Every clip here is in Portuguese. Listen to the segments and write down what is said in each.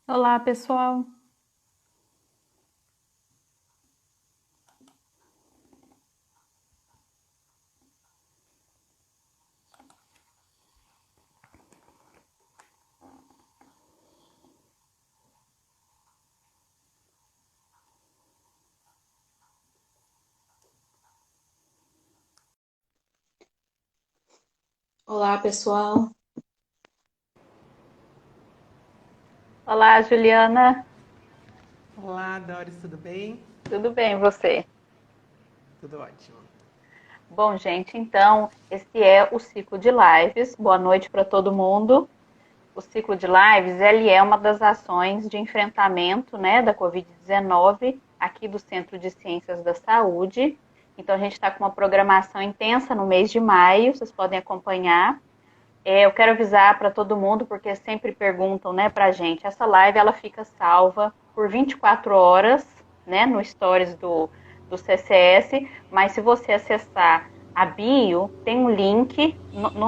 Olá, pessoal. Olá, pessoal. Olá, Juliana. Olá, Doris, tudo bem? Tudo bem, e você? Tudo ótimo. Bom, gente, então, esse é o ciclo de lives. Boa noite para todo mundo. O ciclo de lives, ele é uma das ações de enfrentamento, né, da Covid-19 aqui do Centro de Ciências da Saúde. Então, a gente está com uma programação intensa no mês de maio, vocês podem acompanhar. Eu quero avisar para todo mundo, porque sempre perguntam, né, para a gente. Essa live ela fica salva por 24 horas, né, no Stories do CCS. Mas se você acessar a bio, tem um link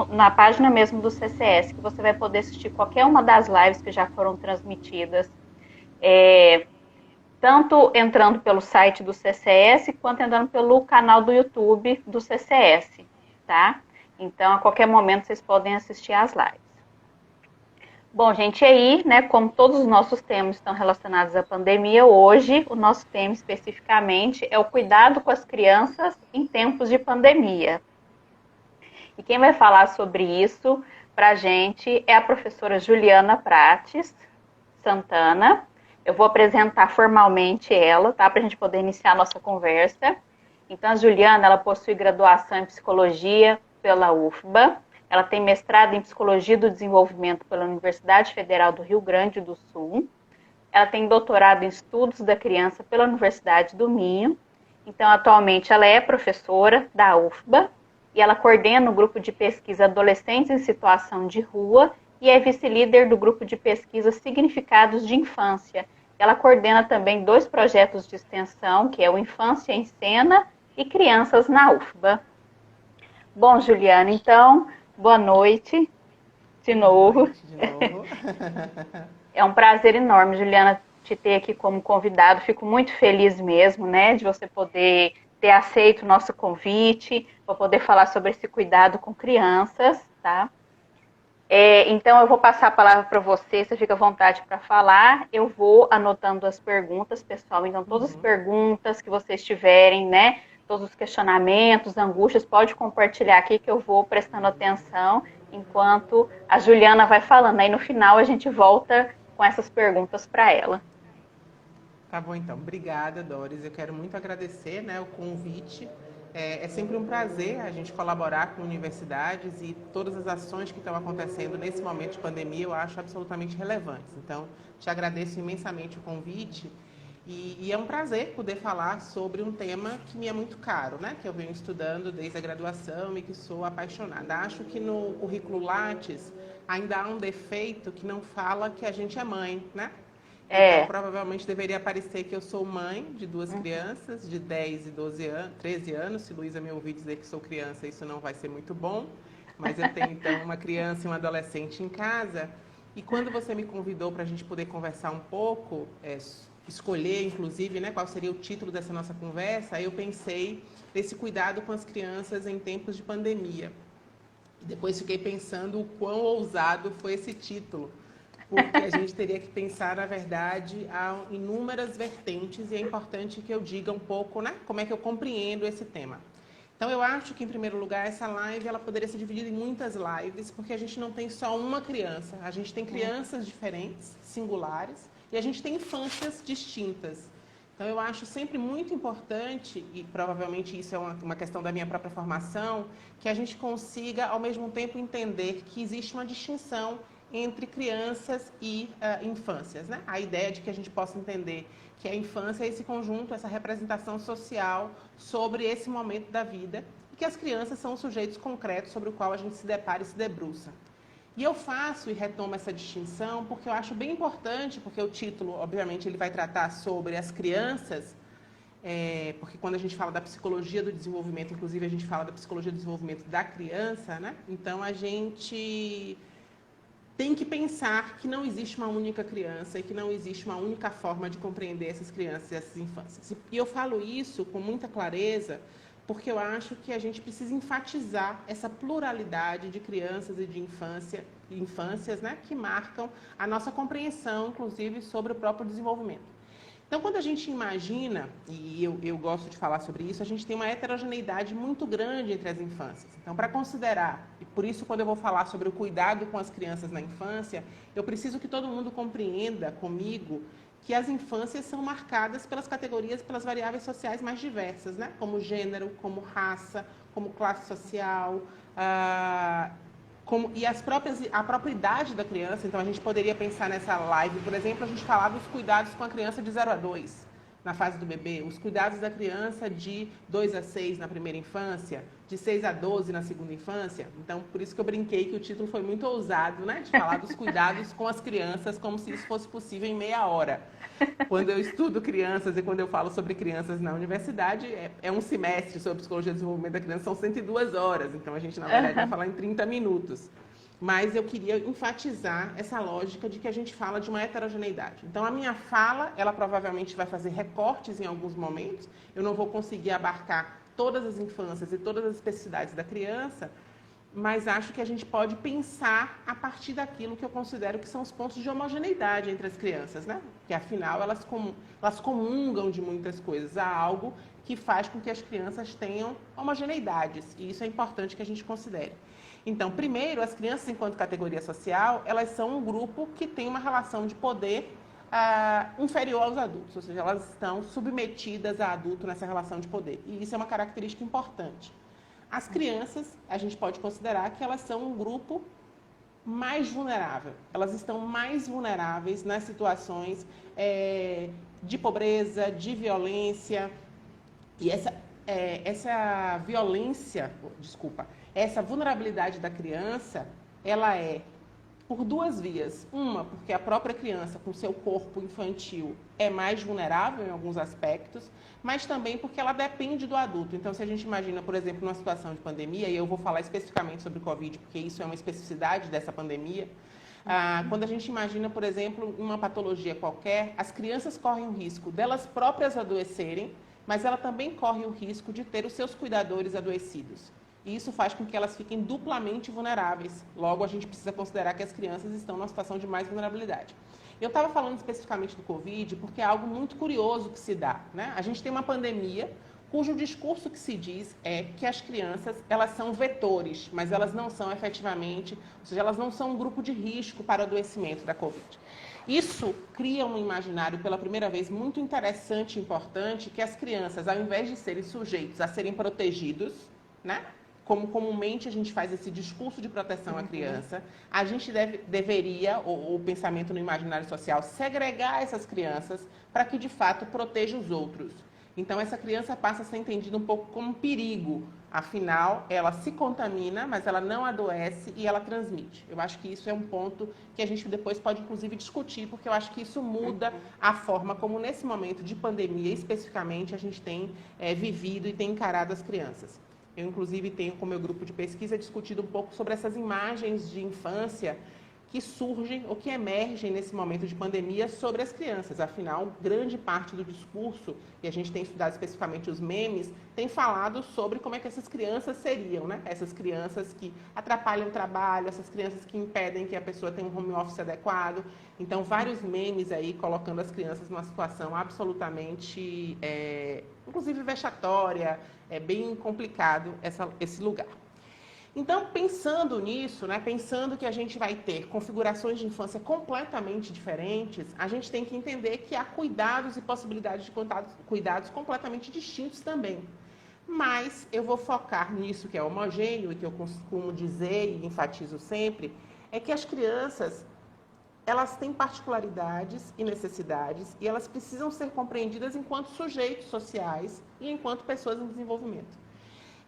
na página mesmo do CCS que você vai poder assistir qualquer uma das lives que já foram transmitidas, é, tanto entrando pelo site do CCS quanto entrando pelo canal do YouTube do CCS, tá? Então, a qualquer momento vocês podem assistir às lives. Bom, gente, aí, né, como todos os nossos temas estão relacionados à pandemia, hoje o nosso tema especificamente é o cuidado com as crianças em tempos de pandemia. E quem vai falar sobre isso para a gente é a professora Juliana Prates Santana. Eu vou apresentar formalmente ela, tá, para a gente poder iniciar a nossa conversa. Então, a Juliana, ela possui graduação em psicologia pela UFBA, ela tem mestrado em psicologia do desenvolvimento pela Universidade Federal do Rio Grande do Sul, ela tem doutorado em estudos da criança pela Universidade do Minho. Então, atualmente, ela é professora da UFBA e ela coordena o grupo de pesquisa Adolescentes em Situação de Rua e é vice-líder do grupo de pesquisa Significados de Infância. Ela coordena também dois projetos de extensão, que é o Infância em Cena e Crianças na UFBA. Bom, Juliana, então, boa noite de Boa novo. noite de novo. É um prazer enorme, Juliana, te ter aqui como convidado. Fico muito feliz mesmo, né, de você poder ter aceito o nosso convite, para poder falar sobre esse cuidado com crianças, tá? Então, eu vou passar a palavra para você, você fica à vontade para falar. Eu vou anotando as perguntas, pessoal. Então, todas as Uhum. perguntas que vocês tiverem, né, todos os questionamentos, angústias, pode compartilhar aqui que eu vou prestando atenção enquanto a Juliana vai falando. Aí, no final, a gente volta com essas perguntas para ela. Tá bom, então. Obrigada, Doris. Eu quero muito agradecer, né, o convite. É sempre um prazer a gente colaborar com universidades e todas as ações que estão acontecendo nesse momento de pandemia eu acho absolutamente relevantes. Então, te agradeço imensamente o convite e é um prazer poder falar sobre um tema que me é muito caro, né? Que eu venho estudando desde a graduação e que sou apaixonada. Acho que no currículo Lattes ainda há um defeito que não fala que a gente é mãe, né? Então, É. provavelmente deveria aparecer que eu sou mãe de duas Uhum. crianças, de 10 e 12 anos, 13 anos. Se Luísa me ouvir dizer que sou criança, isso não vai ser muito bom. Mas eu tenho, então, uma criança e um adolescente em casa. E quando você me convidou para a gente poder conversar um pouco, escolher, inclusive, né, qual seria o título dessa nossa conversa, aí eu pensei nesse cuidado com as crianças em tempos de pandemia. E depois fiquei pensando o quão ousado foi esse título, porque a gente teria que pensar, na verdade, há inúmeras vertentes e é importante que eu diga um pouco, né, como é que eu compreendo esse tema. Então, eu acho que, em primeiro lugar, essa live ela poderia ser dividida em muitas lives, porque a gente não tem só uma criança, a gente tem crianças diferentes, singulares, e a gente tem infâncias distintas. Então, eu acho sempre muito importante, e provavelmente isso é uma questão da minha própria formação, que a gente consiga, ao mesmo tempo, entender que existe uma distinção entre crianças e infâncias. Né? A ideia de que a gente possa entender que a infância é esse conjunto, essa representação social sobre esse momento da vida, e que as crianças são os sujeitos concretos sobre o qual a gente se depara e se debruça. E eu faço e retomo essa distinção porque eu acho bem importante, porque o título, obviamente, ele vai tratar sobre as crianças, porque quando a gente fala da psicologia do desenvolvimento, inclusive a gente fala da psicologia do desenvolvimento da criança, né? Então a gente tem que pensar que não existe uma única criança e que não existe uma única forma de compreender essas crianças e essas infâncias. E eu falo isso com muita clareza porque eu acho que a gente precisa enfatizar essa pluralidade de crianças e de infâncias, né, que marcam a nossa compreensão, inclusive, sobre o próprio desenvolvimento. Então, quando a gente imagina, e eu gosto de falar sobre isso, a gente tem uma heterogeneidade muito grande entre as infâncias. Então, para considerar, e por isso quando eu vou falar sobre o cuidado com as crianças na infância, eu preciso que todo mundo compreenda comigo que as infâncias são marcadas pelas categorias, pelas variáveis sociais mais diversas, né? Como gênero, como raça, como classe social, e a própria idade da criança. Então, a gente poderia pensar nessa live, por exemplo, a gente falar dos cuidados com a criança de 0 a 2, na fase do bebê, os cuidados da criança de 2 a 6 na primeira infância, de 6 a 12 na segunda infância. Então, por isso que eu brinquei que o título foi muito ousado, né? De falar dos cuidados com as crianças, como se isso fosse possível em meia hora. Quando eu estudo crianças e quando eu falo sobre crianças na universidade, é um semestre sobre psicologia e desenvolvimento da criança, são 102 horas. Então, a gente, na verdade, vai falar em 30 minutos. Mas eu queria enfatizar essa lógica de que a gente fala de uma heterogeneidade. Então, a minha fala, ela provavelmente vai fazer recortes em alguns momentos. Eu não vou conseguir abarcar todas as infâncias e todas as especificidades da criança, mas acho que a gente pode pensar a partir daquilo que eu considero que são os pontos de homogeneidade entre as crianças, né? Porque, afinal, elas comungam de muitas coisas. Há algo que faz com que as crianças tenham homogeneidades, e isso é importante que a gente considere. Então, primeiro, as crianças, enquanto categoria social, elas são um grupo que tem uma relação de poder inferior aos adultos, ou seja, elas estão submetidas a adulto nessa relação de poder. E isso é uma característica importante. As crianças, a gente pode considerar que elas são um grupo mais vulnerável. Elas estão mais vulneráveis nas situações de pobreza, de violência. E essa violência, essa vulnerabilidade da criança, ela é por duas vias. Uma, porque a própria criança, com seu corpo infantil, é mais vulnerável em alguns aspectos, mas também porque ela depende do adulto. Então, se a gente imagina, por exemplo, numa situação de pandemia, e eu vou falar especificamente sobre o Covid, porque isso é uma especificidade dessa pandemia, quando a gente imagina, por exemplo, uma patologia qualquer, as crianças correm o risco delas próprias adoecerem, mas ela também corre o risco de ter os seus cuidadores adoecidos. E isso faz com que elas fiquem duplamente vulneráveis. Logo, a gente precisa considerar que as crianças estão numa situação de mais vulnerabilidade. Eu estava falando especificamente do Covid porque é algo muito curioso que se dá, né? A gente tem uma pandemia cujo discurso que se diz é que as crianças, elas são vetores, mas elas não são efetivamente, ou seja, elas não são um grupo de risco para o adoecimento da Covid. Isso cria um imaginário, pela primeira vez, muito interessante e importante, que as crianças, ao invés de serem sujeitos a serem protegidos, né? Como comumente a gente faz esse discurso de proteção à criança, a gente deveria, o pensamento no imaginário social, segregar essas crianças para que, de fato, proteja os outros. Então, essa criança passa a ser entendida um pouco como um perigo. Afinal, ela se contamina, mas ela não adoece e ela transmite. Eu acho que isso é um ponto que a gente depois pode, inclusive, discutir, porque eu acho que isso muda a forma como, nesse momento de pandemia, especificamente, a gente tem vivido e tem encarado as crianças. Eu, inclusive, tenho com o meu grupo de pesquisa discutido um pouco sobre essas imagens de infância que surgem ou que emergem nesse momento de pandemia sobre as crianças. Afinal, grande parte do discurso, e a gente tem estudado especificamente os memes, tem falado sobre como é que essas crianças seriam, né? Essas crianças que atrapalham o trabalho, essas crianças que impedem que a pessoa tenha um home office adequado. Então, vários memes aí colocando as crianças numa situação absolutamente, inclusive vexatória, é bem complicado esse lugar. Então, pensando nisso, né, pensando que a gente vai ter configurações de infância completamente diferentes, a gente tem que entender que há cuidados e possibilidades de cuidados completamente distintos também. Mas eu vou focar nisso que é homogêneo e que eu costumo dizer e enfatizo sempre, é que as crianças, elas têm particularidades e necessidades e elas precisam ser compreendidas enquanto sujeitos sociais e enquanto pessoas em desenvolvimento.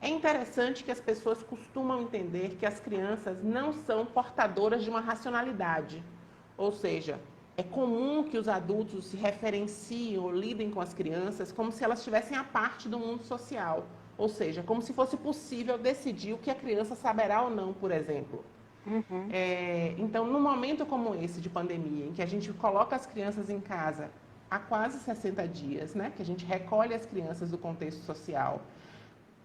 É interessante que as pessoas costumam entender que as crianças não são portadoras de uma racionalidade. Ou seja, é comum que os adultos se referenciem ou lidem com as crianças como se elas estivessem à parte do mundo social. Ou seja, como se fosse possível decidir o que a criança saberá ou não, por exemplo. Uhum. Então, num momento como esse de pandemia, em que a gente coloca as crianças em casa há quase 60 dias, né? Que a gente recolhe as crianças do contexto social,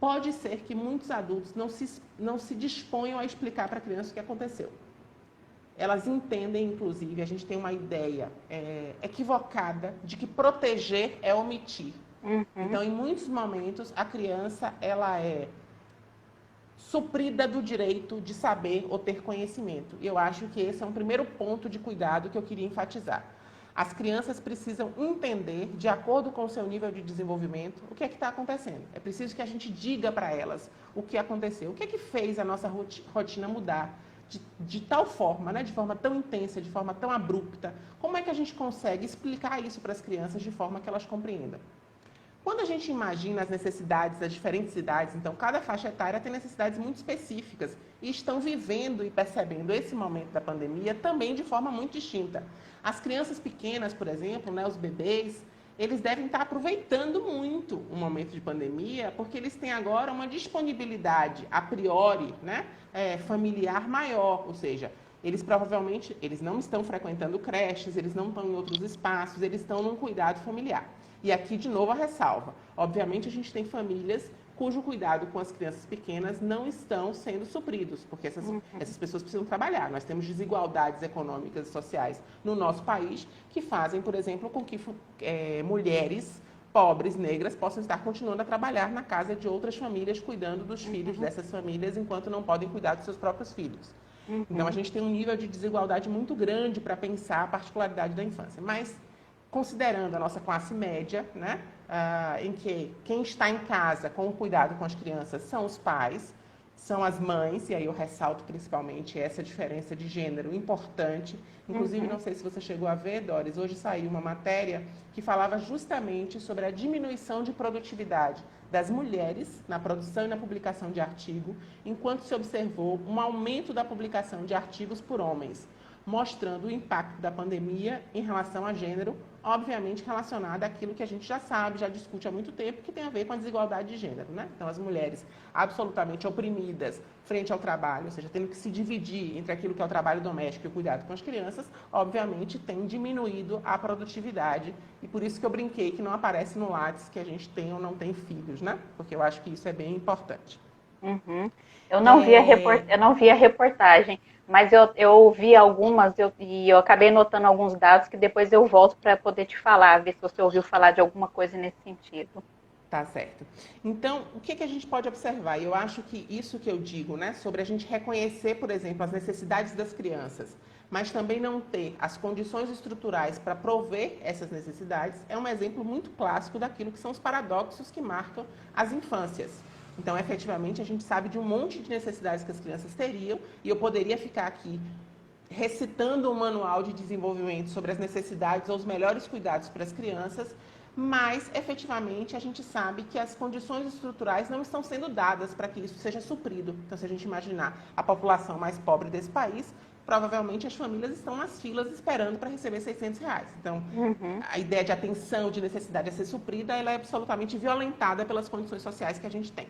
pode ser que muitos adultos não se disponham a explicar para a criança o que aconteceu. Elas entendem, inclusive, a gente tem uma ideia equivocada de que proteger é omitir. Uhum. Então, em muitos momentos, a criança ela é suprida do direito de saber ou ter conhecimento. E eu acho que esse é um primeiro ponto de cuidado que eu queria enfatizar. As crianças precisam entender, de acordo com o seu nível de desenvolvimento, o que é que está acontecendo. É preciso que a gente diga para elas o que aconteceu, o que é que fez a nossa rotina mudar de tal forma, né, de forma tão intensa, de forma tão abrupta. Como é que a gente consegue explicar isso para as crianças de forma que elas compreendam? Quando a gente imagina as necessidades das diferentes idades, então cada faixa etária tem necessidades muito específicas e estão vivendo e percebendo esse momento da pandemia também de forma muito distinta. As crianças pequenas, por exemplo, né, os bebês, eles devem estar aproveitando muito o momento de pandemia, porque eles têm agora uma disponibilidade a priori, né, familiar maior, ou seja, eles provavelmente não estão frequentando creches, eles não estão em outros espaços, eles estão num cuidado familiar. E aqui, de novo, a ressalva. Obviamente, a gente tem famílias cujo cuidado com as crianças pequenas não estão sendo supridos, porque essas pessoas precisam trabalhar. Nós temos desigualdades econômicas e sociais no nosso país que fazem, por exemplo, com que mulheres pobres, negras, possam estar continuando a trabalhar na casa de outras famílias, cuidando dos filhos dessas famílias, enquanto não podem cuidar dos seus próprios filhos. Então, a gente tem um nível de desigualdade muito grande para pensar a particularidade da infância. Mas, considerando a nossa classe média, né, em que quem está em casa com o cuidado com as crianças são os pais, são as mães, e aí eu ressalto principalmente essa diferença de gênero importante. Inclusive, não sei se você chegou a ver, Doris, hoje saiu uma matéria que falava justamente sobre a diminuição de produtividade das mulheres na produção e na publicação de artigo, enquanto se observou um aumento da publicação de artigos por homens, mostrando o impacto da pandemia em relação a gênero, obviamente relacionado àquilo que a gente já sabe, já discute há muito tempo, que tem a ver com a desigualdade de gênero, né? Então, as mulheres absolutamente oprimidas frente ao trabalho, ou seja, tendo que se dividir entre aquilo que é o trabalho doméstico e o cuidado com as crianças, obviamente tem diminuído a produtividade, e por isso que eu brinquei que não aparece no Lattes que a gente tem ou não tem filhos, né? Porque eu acho que isso é bem importante. Uhum. Eu não vi a reportagem, mas eu vi algumas e eu acabei notando alguns dados que depois eu volto para poder te falar, ver se você ouviu falar de alguma coisa nesse sentido. Tá certo. Então, o que a gente pode observar? Eu acho que isso que eu digo, né, sobre a gente reconhecer, por exemplo, as necessidades das crianças, mas também não ter as condições estruturais para prover essas necessidades, é um exemplo muito clássico daquilo que são os paradoxos que marcam as infâncias. Então, efetivamente, a gente sabe de um monte de necessidades que as crianças teriam, e eu poderia ficar aqui recitando um manual de desenvolvimento sobre as necessidades ou os melhores cuidados para as crianças, mas, efetivamente, a gente sabe que as condições estruturais não estão sendo dadas para que isso seja suprido. Então, se a gente imaginar a população mais pobre desse país, provavelmente as famílias estão nas filas esperando para receber R$600. Então, a ideia de atenção, de necessidade a ser suprida, ela é absolutamente violentada pelas condições sociais que a gente tem.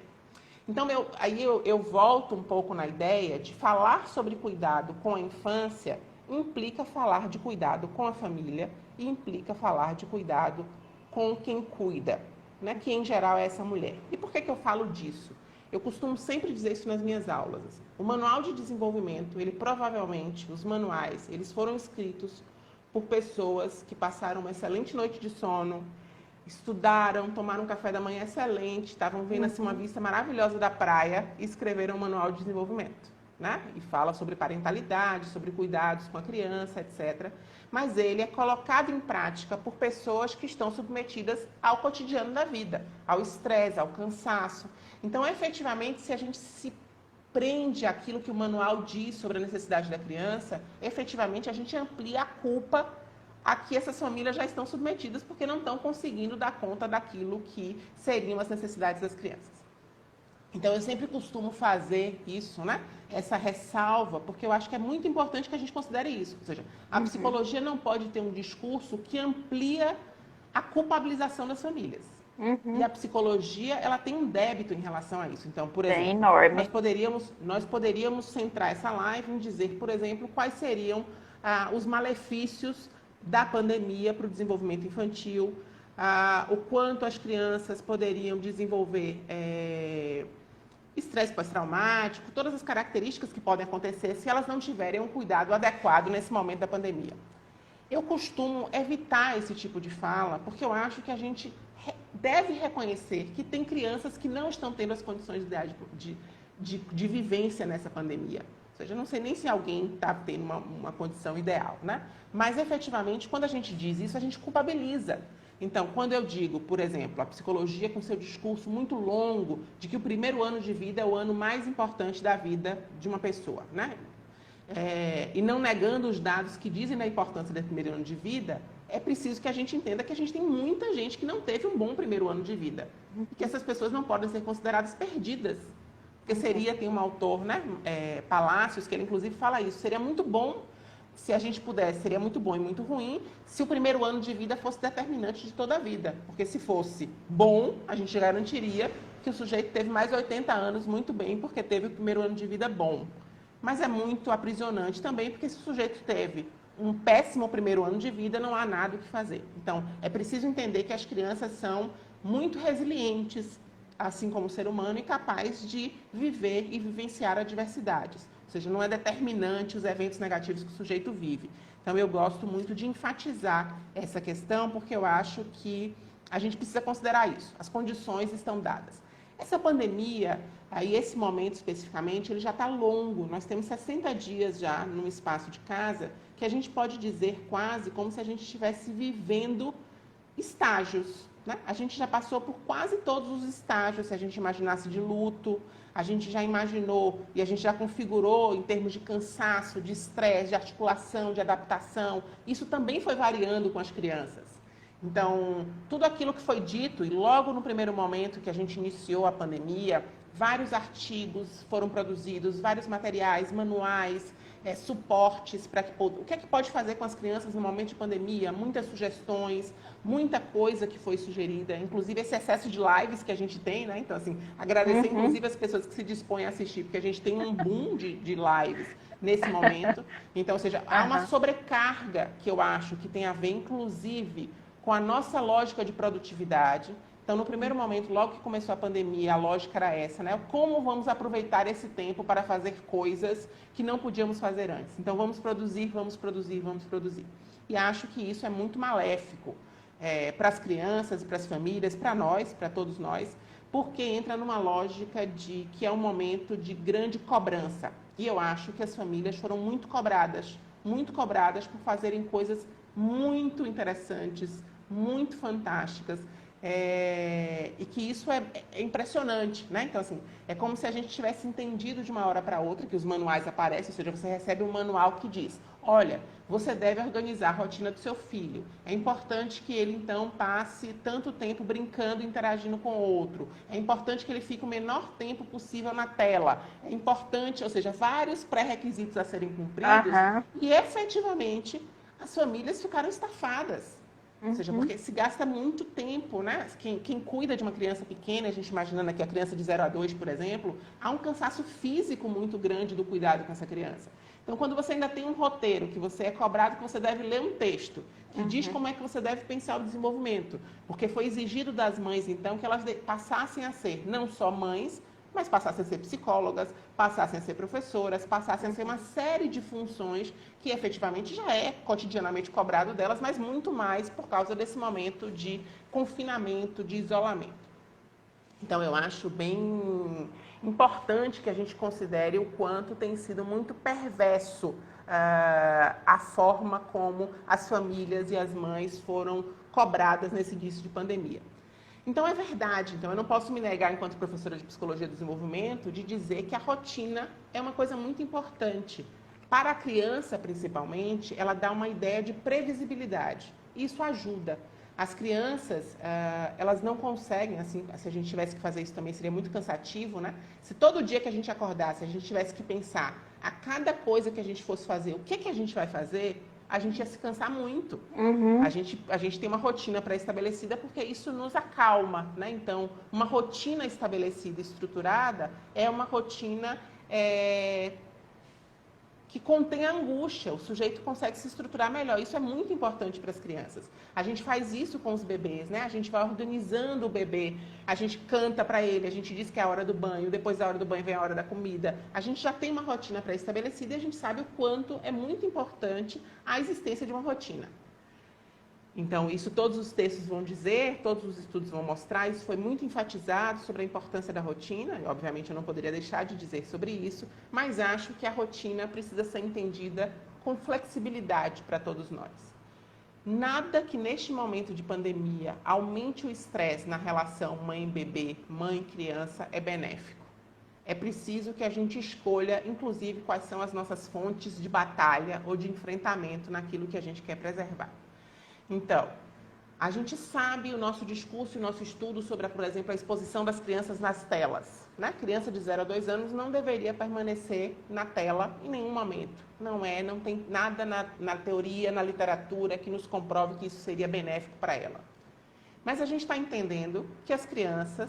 Então, eu volto um pouco na ideia de falar sobre cuidado com a infância implica falar de cuidado com a família e implica falar de cuidado com quem cuida, né? Que em geral é essa mulher. E por que eu falo disso? Eu costumo sempre dizer isso nas minhas aulas. O manual de desenvolvimento, ele provavelmente, os manuais, eles foram escritos por pessoas que passaram uma excelente noite de sono, estudaram, tomaram um café da manhã excelente, estavam vendo assim, uma vista maravilhosa da praia e escreveram um manual de desenvolvimento, né? E fala sobre parentalidade, sobre cuidados com a criança, etc. Mas ele é colocado em prática por pessoas que estão submetidas ao cotidiano da vida, ao estresse, ao cansaço. Então, efetivamente, se a gente se prende àquilo que o manual diz sobre a necessidade da criança, efetivamente a gente amplia a culpa a que essas famílias já estão submetidas porque não estão conseguindo dar conta daquilo que seriam as necessidades das crianças. Então, eu sempre costumo fazer isso, né? Essa ressalva, porque eu acho que é muito importante que a gente considere isso. Ou seja, a psicologia não pode ter um discurso que amplia a culpabilização das famílias. E a psicologia, ela tem um débito em relação a isso. Então, por exemplo, enorme. nós poderíamos centrar essa live em dizer, por exemplo, quais seriam os malefícios da pandemia para o desenvolvimento infantil, o quanto as crianças poderiam desenvolver estresse pós-traumático, todas as características que podem acontecer se elas não tiverem um cuidado adequado nesse momento da pandemia. Eu costumo evitar esse tipo de fala, porque eu acho que a gente deve reconhecer que tem crianças que não estão tendo as condições ideais de vivência nessa pandemia. Ou seja, eu não sei nem se alguém está tendo uma condição ideal, né? Mas, efetivamente, quando a gente diz isso, a gente culpabiliza. Então, quando eu digo, por exemplo, a psicologia com seu discurso muito longo de que o primeiro ano de vida é o ano mais importante da vida de uma pessoa, né? E não negando os dados que dizem da importância do primeiro ano de vida, é preciso que a gente entenda que a gente tem muita gente que não teve um bom primeiro ano de vida. E que essas pessoas não podem ser consideradas perdidas. Porque tem um autor, né, Palácios, que ele inclusive fala isso, seria muito bom se a gente pudesse, seria muito bom e muito ruim se o primeiro ano de vida fosse determinante de toda a vida. Porque se fosse bom, a gente garantiria que o sujeito teve mais de 80 anos muito bem, porque teve o primeiro ano de vida bom. Mas é muito aprisionante também, porque se o sujeito teve um péssimo primeiro ano de vida, não há nada o que fazer. Então, é preciso entender que as crianças são muito resilientes, assim como o ser humano, e capazes de viver e vivenciar adversidades. Ou seja, não é determinante os eventos negativos que o sujeito vive. Então, eu gosto muito de enfatizar essa questão, porque eu acho que a gente precisa considerar isso. As condições estão dadas. Essa pandemia, aí esse momento especificamente, ele já está longo. Nós temos 60 dias já num espaço de casa que a gente pode dizer quase como se a gente estivesse vivendo estágios, né? A gente já passou por quase todos os estágios, se a gente imaginasse de luto, a gente já imaginou e a gente já configurou em termos de cansaço, de estresse, de articulação, de adaptação. Isso também foi variando com as crianças. Então, tudo aquilo que foi dito, e logo no primeiro momento que a gente iniciou a pandemia, vários artigos foram produzidos, vários materiais, manuais, suportes para o que é que pode fazer com as crianças no momento de pandemia, muitas sugestões, muita coisa que foi sugerida, inclusive esse excesso de lives que a gente tem, né? Então, assim, agradecer inclusive as pessoas que se dispõem a assistir, porque a gente tem um boom de lives nesse momento. Então, ou seja, há uma sobrecarga que eu acho que tem a ver, inclusive, com a nossa lógica de produtividade. Então, no primeiro momento, logo que começou a pandemia, a lógica era essa, né? Como vamos aproveitar esse tempo para fazer coisas que não podíamos fazer antes? Então, vamos produzir, vamos produzir, vamos produzir. E acho que isso é muito maléfico para as crianças, para as famílias, para nós, para todos nós, porque entra numa lógica de que é um momento de grande cobrança. E eu acho que as famílias foram muito cobradas por fazerem coisas muito interessantes, muito fantásticas, e que isso é impressionante, né? Então, assim, é como se a gente tivesse entendido de uma hora para outra que os manuais aparecem, ou seja, você recebe um manual que diz, olha, você deve organizar a rotina do seu filho. É importante que ele, então, passe tanto tempo brincando e interagindo com o outro. É importante que ele fique o menor tempo possível na tela. É importante, ou seja, vários pré-requisitos a serem cumpridos, e efetivamente as famílias ficaram estafadas. Ou seja, porque se gasta muito tempo, né? Quem cuida de uma criança pequena, a gente imaginando aqui a criança de 0 a 2, por exemplo, há um cansaço físico muito grande do cuidado com essa criança. Então, quando você ainda tem um roteiro, que você é cobrado, que você deve ler um texto, que diz como é que você deve pensar o desenvolvimento, porque foi exigido das mães, então, que elas passassem a ser não só mães, mas passassem a ser psicólogas, passassem a ser professoras, passassem a ser uma série de funções que efetivamente já é cotidianamente cobrado delas, mas muito mais por causa desse momento de confinamento, de isolamento. Então, eu acho bem importante que a gente considere o quanto tem sido muito perverso a forma como as famílias e as mães foram cobradas nesse início de pandemia. Então, é verdade. Então, eu não posso me negar, enquanto professora de Psicologia do Desenvolvimento, de dizer que a rotina é uma coisa muito importante. Para a criança, principalmente, ela dá uma ideia de previsibilidade. Isso ajuda. As crianças, elas não conseguem, assim, se a gente tivesse que fazer isso também seria muito cansativo, né? Se todo dia que a gente acordasse, a gente tivesse que pensar a cada coisa que a gente fosse fazer, o que a gente vai fazer, a gente ia se cansar muito. Uhum. A gente tem uma rotina pré-estabelecida porque isso nos acalma, né? Então, uma rotina estabelecida, estruturada, é uma rotina que contém a angústia, o sujeito consegue se estruturar melhor. Isso é muito importante para as crianças. A gente faz isso com os bebês, né? A gente vai organizando o bebê, a gente canta para ele, a gente diz que é a hora do banho, depois da hora do banho vem a hora da comida. A gente já tem uma rotina pré-estabelecida e a gente sabe o quanto é muito importante a existência de uma rotina. Então, isso todos os textos vão dizer, todos os estudos vão mostrar, isso foi muito enfatizado sobre a importância da rotina, e obviamente eu não poderia deixar de dizer sobre isso, mas acho que a rotina precisa ser entendida com flexibilidade para todos nós. Nada que neste momento de pandemia aumente o estresse na relação mãe-bebê, mãe-criança é benéfico. É preciso que a gente escolha, inclusive, quais são as nossas fontes de batalha ou de enfrentamento naquilo que a gente quer preservar. Então, a gente sabe o nosso discurso e o nosso estudo sobre, por exemplo, a exposição das crianças nas telas. Né? Criança de 0 a 2 anos não deveria permanecer na tela em nenhum momento. Não tem nada na teoria, na literatura que nos comprove que isso seria benéfico para ela. Mas a gente está entendendo que as crianças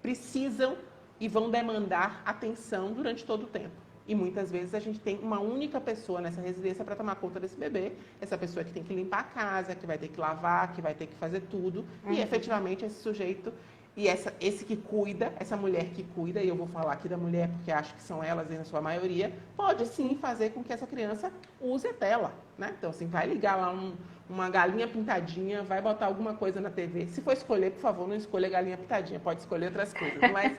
precisam e vão demandar atenção durante todo o tempo. E muitas vezes a gente tem uma única pessoa nessa residência para tomar conta desse bebê. Essa pessoa que tem que limpar a casa, que vai ter que lavar, que vai ter que fazer tudo. E efetivamente esse sujeito, e esse que cuida, essa mulher que cuida, e eu vou falar aqui da mulher porque acho que são elas na sua maioria, pode sim fazer com que essa criança use a tela. Né? Então, assim, vai ligar lá uma galinha pintadinha, vai botar alguma coisa na TV. Se for escolher, por favor, não escolha galinha pintadinha, pode escolher outras coisas. Mas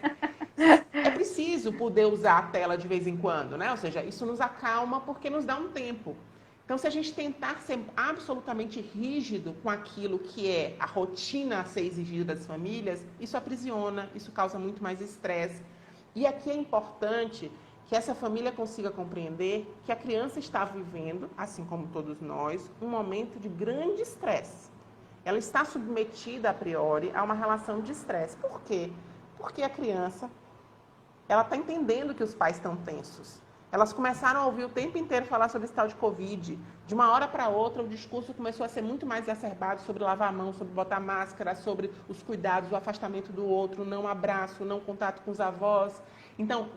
é preciso poder usar a tela de vez em quando, né? Ou seja, isso nos acalma porque nos dá um tempo. Então, se a gente tentar ser absolutamente rígido com aquilo que é a rotina a ser exigida das famílias, isso aprisiona, isso causa muito mais estresse. E aqui é importante que essa família consiga compreender que a criança está vivendo, assim como todos nós, um momento de grande estresse. Ela está submetida, a priori, a uma relação de estresse. Por quê? Porque a criança, ela está entendendo que os pais estão tensos. Elas começaram a ouvir o tempo inteiro falar sobre esse tal de Covid. De uma hora para outra, o discurso começou a ser muito mais exacerbado sobre lavar a mão, sobre botar máscara, sobre os cuidados, o afastamento do outro, não abraço, não contato com os avós. Então,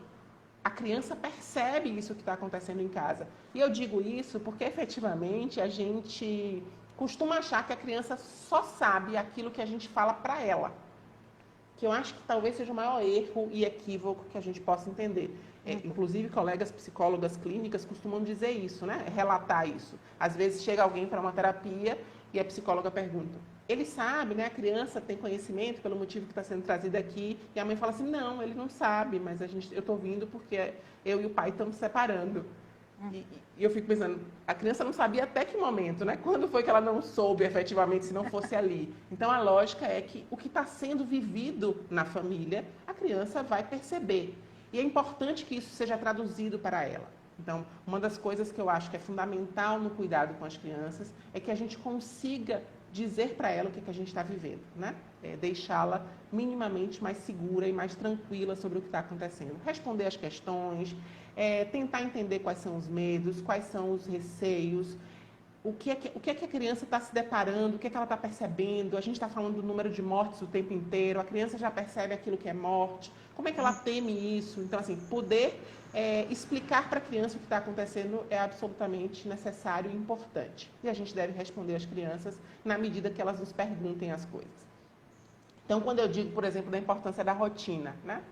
a criança percebe isso que está acontecendo em casa. E eu digo isso porque, efetivamente, a gente costuma achar que a criança só sabe aquilo que a gente fala para ela. Que eu acho que talvez seja o maior erro e equívoco que a gente possa entender. Inclusive, colegas psicólogas clínicas costumam dizer isso, né? Relatar isso. Às vezes chega alguém para uma terapia e a psicóloga pergunta: ele sabe, né? A criança tem conhecimento pelo motivo que está sendo trazido aqui. E a mãe fala assim: não, ele não sabe, mas eu estou vindo porque eu e o pai estamos separando. E eu fico pensando, a criança não sabia até que momento, né? Quando foi que ela não soube efetivamente se não fosse ali? Então, a lógica é que o que está sendo vivido na família, a criança vai perceber. E é importante que isso seja traduzido para ela. Então, uma das coisas que eu acho que é fundamental no cuidado com as crianças é que a gente consiga dizer para ela o que a gente está vivendo, né? Deixá-la minimamente mais segura e mais tranquila sobre o que está acontecendo. Responder as questões, tentar entender quais são os medos, quais são os receios, o que é que a criança está se deparando, o que é que ela está percebendo. A gente está falando do número de mortes o tempo inteiro, a criança já percebe aquilo que é morte, como é que ela teme isso. Então, assim, poder explicar para a criança o que está acontecendo é absolutamente necessário e importante. E a gente deve responder às crianças na medida que elas nos perguntem as coisas. Então, quando eu digo, por exemplo, da importância da rotina, né?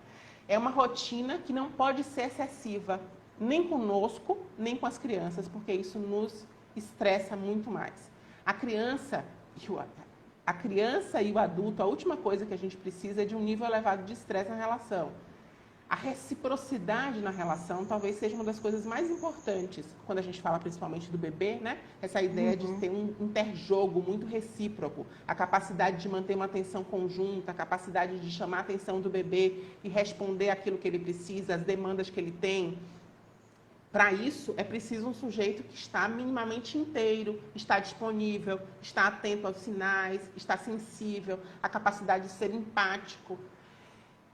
É uma rotina que não pode ser excessiva, nem conosco, nem com as crianças, porque isso nos estressa muito mais. A criança e o adulto, a última coisa que a gente precisa é de um nível elevado de estresse na relação. A reciprocidade na relação talvez seja uma das coisas mais importantes, quando a gente fala principalmente do bebê, né? Essa ideia de ter um interjogo muito recíproco, a capacidade de manter uma atenção conjunta, a capacidade de chamar a atenção do bebê e responder aquilo que ele precisa, as demandas que ele tem. Para isso, é preciso um sujeito que está minimamente inteiro, está disponível, está atento aos sinais, está sensível, a capacidade de ser empático.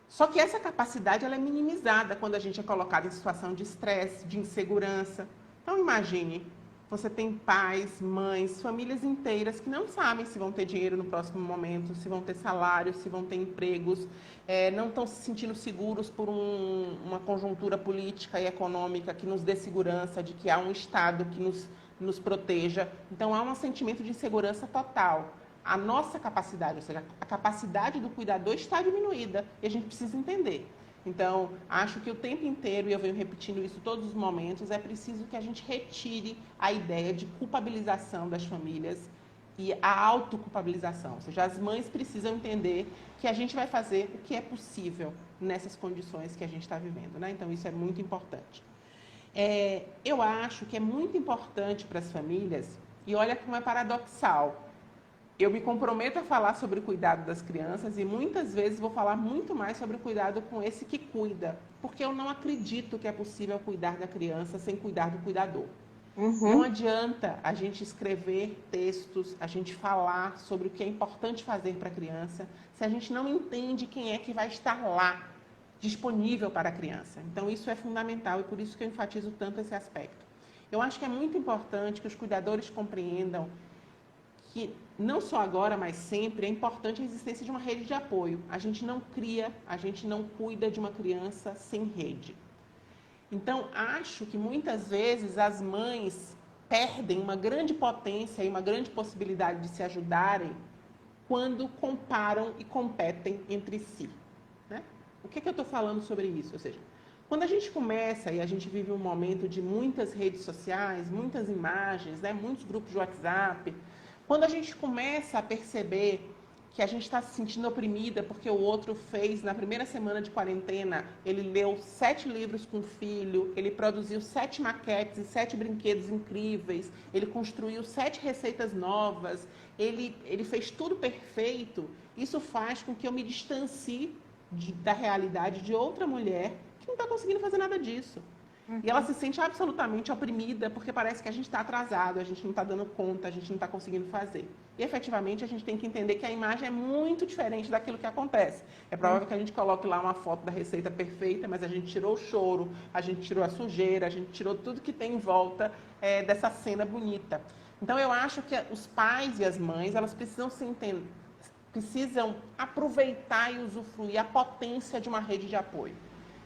Só que essa capacidade ela é minimizada quando a gente é colocado em situação de estresse, de insegurança. Então, imagine você tem pais, mães, famílias inteiras que não sabem se vão ter dinheiro no próximo momento, se vão ter salário, se vão ter empregos, não estão se sentindo seguros por uma conjuntura política e econômica que nos dê segurança de que há um Estado que nos proteja. Então, há um sentimento de insegurança total. A nossa capacidade, ou seja, a capacidade do cuidador está diminuída e a gente precisa entender. Então, acho que o tempo inteiro, e eu venho repetindo isso todos os momentos, é preciso que a gente retire a ideia de culpabilização das famílias e a autoculpabilização. Ou seja, as mães precisam entender que a gente vai fazer o que é possível nessas condições que a gente está vivendo, né? Então, isso é muito importante. Eu acho que é muito importante para as famílias, e olha como é paradoxal, eu me comprometo a falar sobre o cuidado das crianças e muitas vezes vou falar muito mais sobre o cuidado com esse que cuida, porque eu não acredito que é possível cuidar da criança sem cuidar do cuidador. Não adianta a gente escrever textos, a gente falar sobre o que é importante fazer para a criança, se a gente não entende quem é que vai estar lá, disponível para a criança. Então, isso é fundamental e por isso que eu enfatizo tanto esse aspecto. Eu acho que é muito importante que os cuidadores compreendam que não só agora, mas sempre, é importante a existência de uma rede de apoio. A gente não cria, a gente não cuida de uma criança sem rede. Então, acho que muitas vezes as mães perdem uma grande potência e uma grande possibilidade de se ajudarem quando comparam e competem entre si, né? O que eu estou falando sobre isso? Ou seja, quando a gente começa e a gente vive um momento de muitas redes sociais, muitas imagens, né, muitos grupos de WhatsApp, quando a gente começa a perceber que a gente está se sentindo oprimida porque o outro fez, na primeira semana de quarentena, ele leu 7 livros com o filho, ele produziu 7 maquetes e 7 brinquedos incríveis, ele construiu 7 receitas novas, ele fez tudo perfeito, isso faz com que eu me distancie da realidade de outra mulher que não está conseguindo fazer nada disso. E ela se sente absolutamente oprimida porque parece que a gente está atrasado, a gente não está dando conta, a gente não está conseguindo fazer. E, efetivamente, a gente tem que entender que a imagem é muito diferente daquilo que acontece. É provável que a gente coloque lá uma foto da receita perfeita, mas a gente tirou o choro, a gente tirou a sujeira, a gente tirou tudo que tem em volta dessa cena bonita. Então, eu acho que os pais e as mães, elas precisam se entender, precisam aproveitar e usufruir a potência de uma rede de apoio.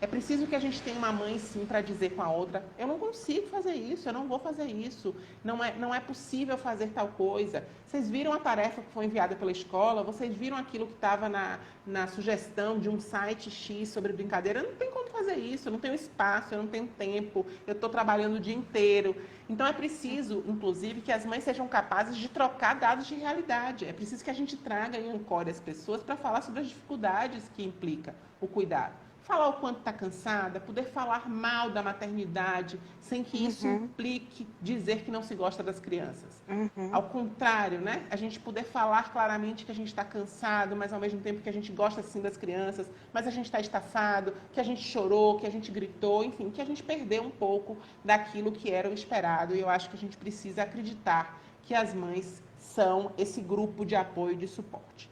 É preciso que a gente tenha uma mãe, sim, para dizer com a outra, eu não consigo fazer isso, eu não vou fazer isso, não é possível fazer tal coisa. Vocês viram a tarefa que foi enviada pela escola? Vocês viram aquilo que estava na sugestão de um site X sobre brincadeira? Eu não tenho como fazer isso, eu não tenho espaço, eu não tenho tempo, eu estou trabalhando o dia inteiro. Então, é preciso, inclusive, que as mães sejam capazes de trocar dados de realidade. É preciso que a gente traga e ancore as pessoas para falar sobre as dificuldades que implica o cuidado. Falar o quanto está cansada, poder falar mal da maternidade, sem que isso implique dizer que não se gosta das crianças. Ao contrário, né? A gente poder falar claramente que a gente está cansado, mas ao mesmo tempo que a gente gosta sim das crianças, mas a gente está estafado, que a gente chorou, que a gente gritou, enfim, que a gente perdeu um pouco daquilo que era o esperado. E eu acho que a gente precisa acreditar que as mães são esse grupo de apoio e de suporte.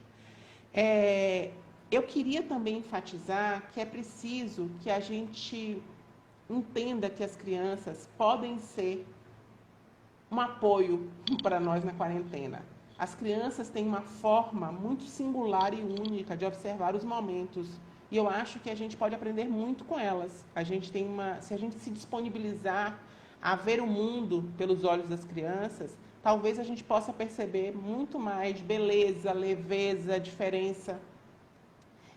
Eu queria também enfatizar que é preciso que a gente entenda que as crianças podem ser um apoio para nós na quarentena. As crianças têm uma forma muito singular e única de observar os momentos. E eu acho que a gente pode aprender muito com elas. Se a gente se disponibilizar a ver o mundo pelos olhos das crianças, talvez a gente possa perceber muito mais beleza, leveza, diferença.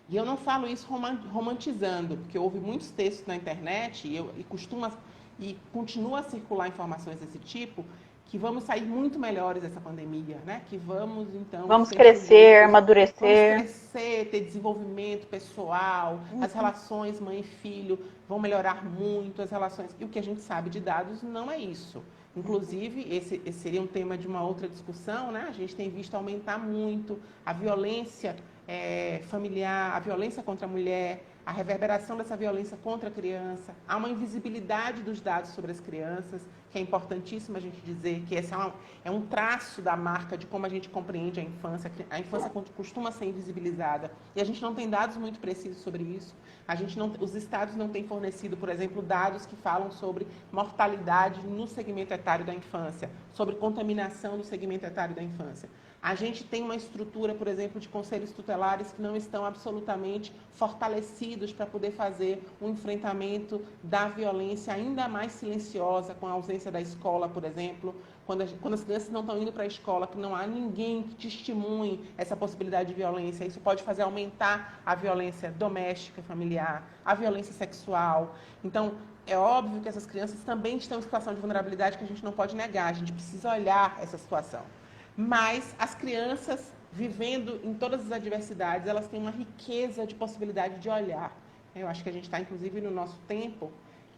E eu não falo isso romantizando, porque houve muitos textos na internet e continua a circular informações desse tipo, que vamos sair muito melhores dessa pandemia, né? Que vamos, então... Vamos crescer, amadurecer. Vamos crescer, ter desenvolvimento pessoal, as relações mãe e filho vão melhorar muito, as relações... E o que a gente sabe de dados não é isso. Inclusive, esse seria um tema de uma outra discussão, né? A gente tem visto aumentar muito a violência familiar, a violência contra a mulher, a reverberação dessa violência contra a criança, há uma invisibilidade dos dados sobre as crianças, que é importantíssimo a gente dizer que esse é um traço da marca de como a gente compreende a infância. A infância costuma ser invisibilizada e a gente não tem dados muito precisos sobre isso. Os estados não têm fornecido, por exemplo, dados que falam sobre mortalidade no segmento etário da infância, sobre contaminação no segmento etário da infância. A gente tem uma estrutura, por exemplo, de conselhos tutelares que não estão absolutamente fortalecidos para poder fazer um enfrentamento da violência ainda mais silenciosa, com a ausência da escola, por exemplo. Quando as crianças não estão indo para a escola, que não há ninguém que testemunhe essa possibilidade de violência, isso pode fazer aumentar a violência doméstica, familiar, a violência sexual. Então, é óbvio que essas crianças também estão em situação de vulnerabilidade que a gente não pode negar, a gente precisa olhar essa situação. Mas as crianças, vivendo em todas as adversidades, elas têm uma riqueza de possibilidade de olhar. Eu acho que a gente está, inclusive, no nosso tempo,